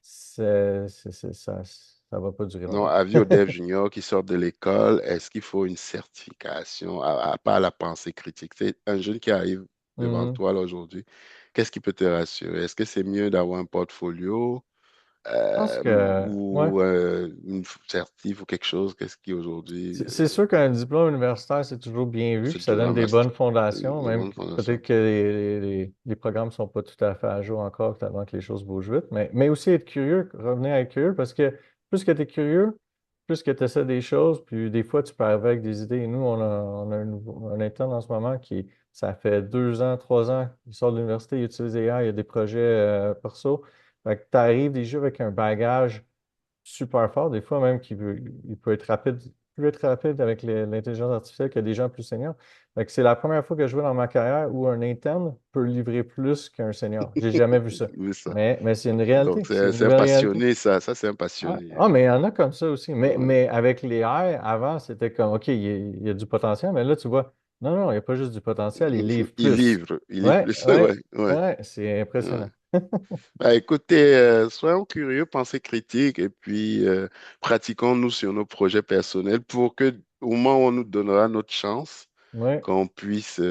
ça va pas durer Non, longtemps. avis aux devs juniors qui sortent de l'école, est-ce qu'il faut une certification à part la pensée critique? C'est un jeune qui arrive devant Mhm. toi là, aujourd'hui. Qu'est-ce qui peut te rassurer? Est-ce que c'est mieux d'avoir un portfolio Je pense que, ouais. ou une certif ou quelque chose? Qu'est-ce qui aujourd'hui, C'est sûr qu'un diplôme universitaire, c'est toujours bien vu, puis c'est ça toujours donne un des master, bonnes fondations, une même bonne fondation? peut-être que les programmes ne sont pas tout à fait à jour encore, tellement que les choses bougent vite, mais aussi être curieux, revenir à être curieux, parce que plus que tu es curieux, plus que tu essaies des choses, puis des fois, tu peux arriver avec des idées. Nous, on a un interne en ce moment ça fait 2 ans, 3 ans, il sort de l'université, il utilise AI, il y a des projets perso. Fait que tu arrives déjà avec un bagage super fort, des fois même il peut être rapide, plus être rapide avec l'intelligence artificielle que des gens plus seniors. Fait que c'est la première fois que je vois dans ma carrière où un interne peut livrer plus qu'un senior. J'ai jamais vu ça. Oui, ça. Mais c'est une Donc, réalité, c'est une c'est un nouvelle réalité. passionné, ça c'est un Ah, passionné. ah, mais il y en a comme ça aussi. Ouais. Mais avec les AI, avant, c'était comme, OK, il y a du potentiel, mais là, tu vois, non, non, il n'y a pas juste du potentiel, il livre plus. Il livre Ouais, plus, ouais, ouais, ouais. ouais, c'est Ouais. impressionnant. Bah, écoutez, soyons curieux, pensez critique et puis pratiquons-nous sur nos projets personnels pour que au moment où on nous donnera notre chance, Ouais, qu'on puisse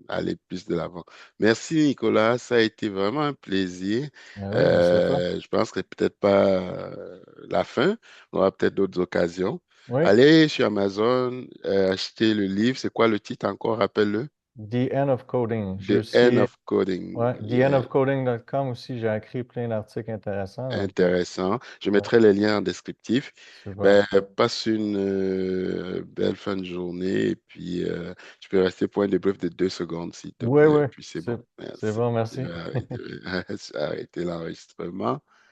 aller plus de l'avant. Merci Nicolas, ça a été vraiment un plaisir. ah oui, merci à toi. Je pense que c'est peut-être pas la fin, on aura peut-être d'autres occasions. Oui. Allez sur Amazon, acheter le livre. C'est quoi le titre encore? Rappelle-le. The End of Coding. J'ai The End aussi, of Coding. ouais, theendofcoding.com aussi, j'ai écrit plein d'articles intéressants. Donc, Intéressant. Je ouais, mettrai les liens en descriptif. super. Ben, passe une belle fin de journée et puis tu peux rester pour un débrief de 2 secondes s'il te Oui, plaît. oui, Puis c'est bon. c'est Merci. bon, Je merci. vais arrêter, je vais arrêter l'enregistrement.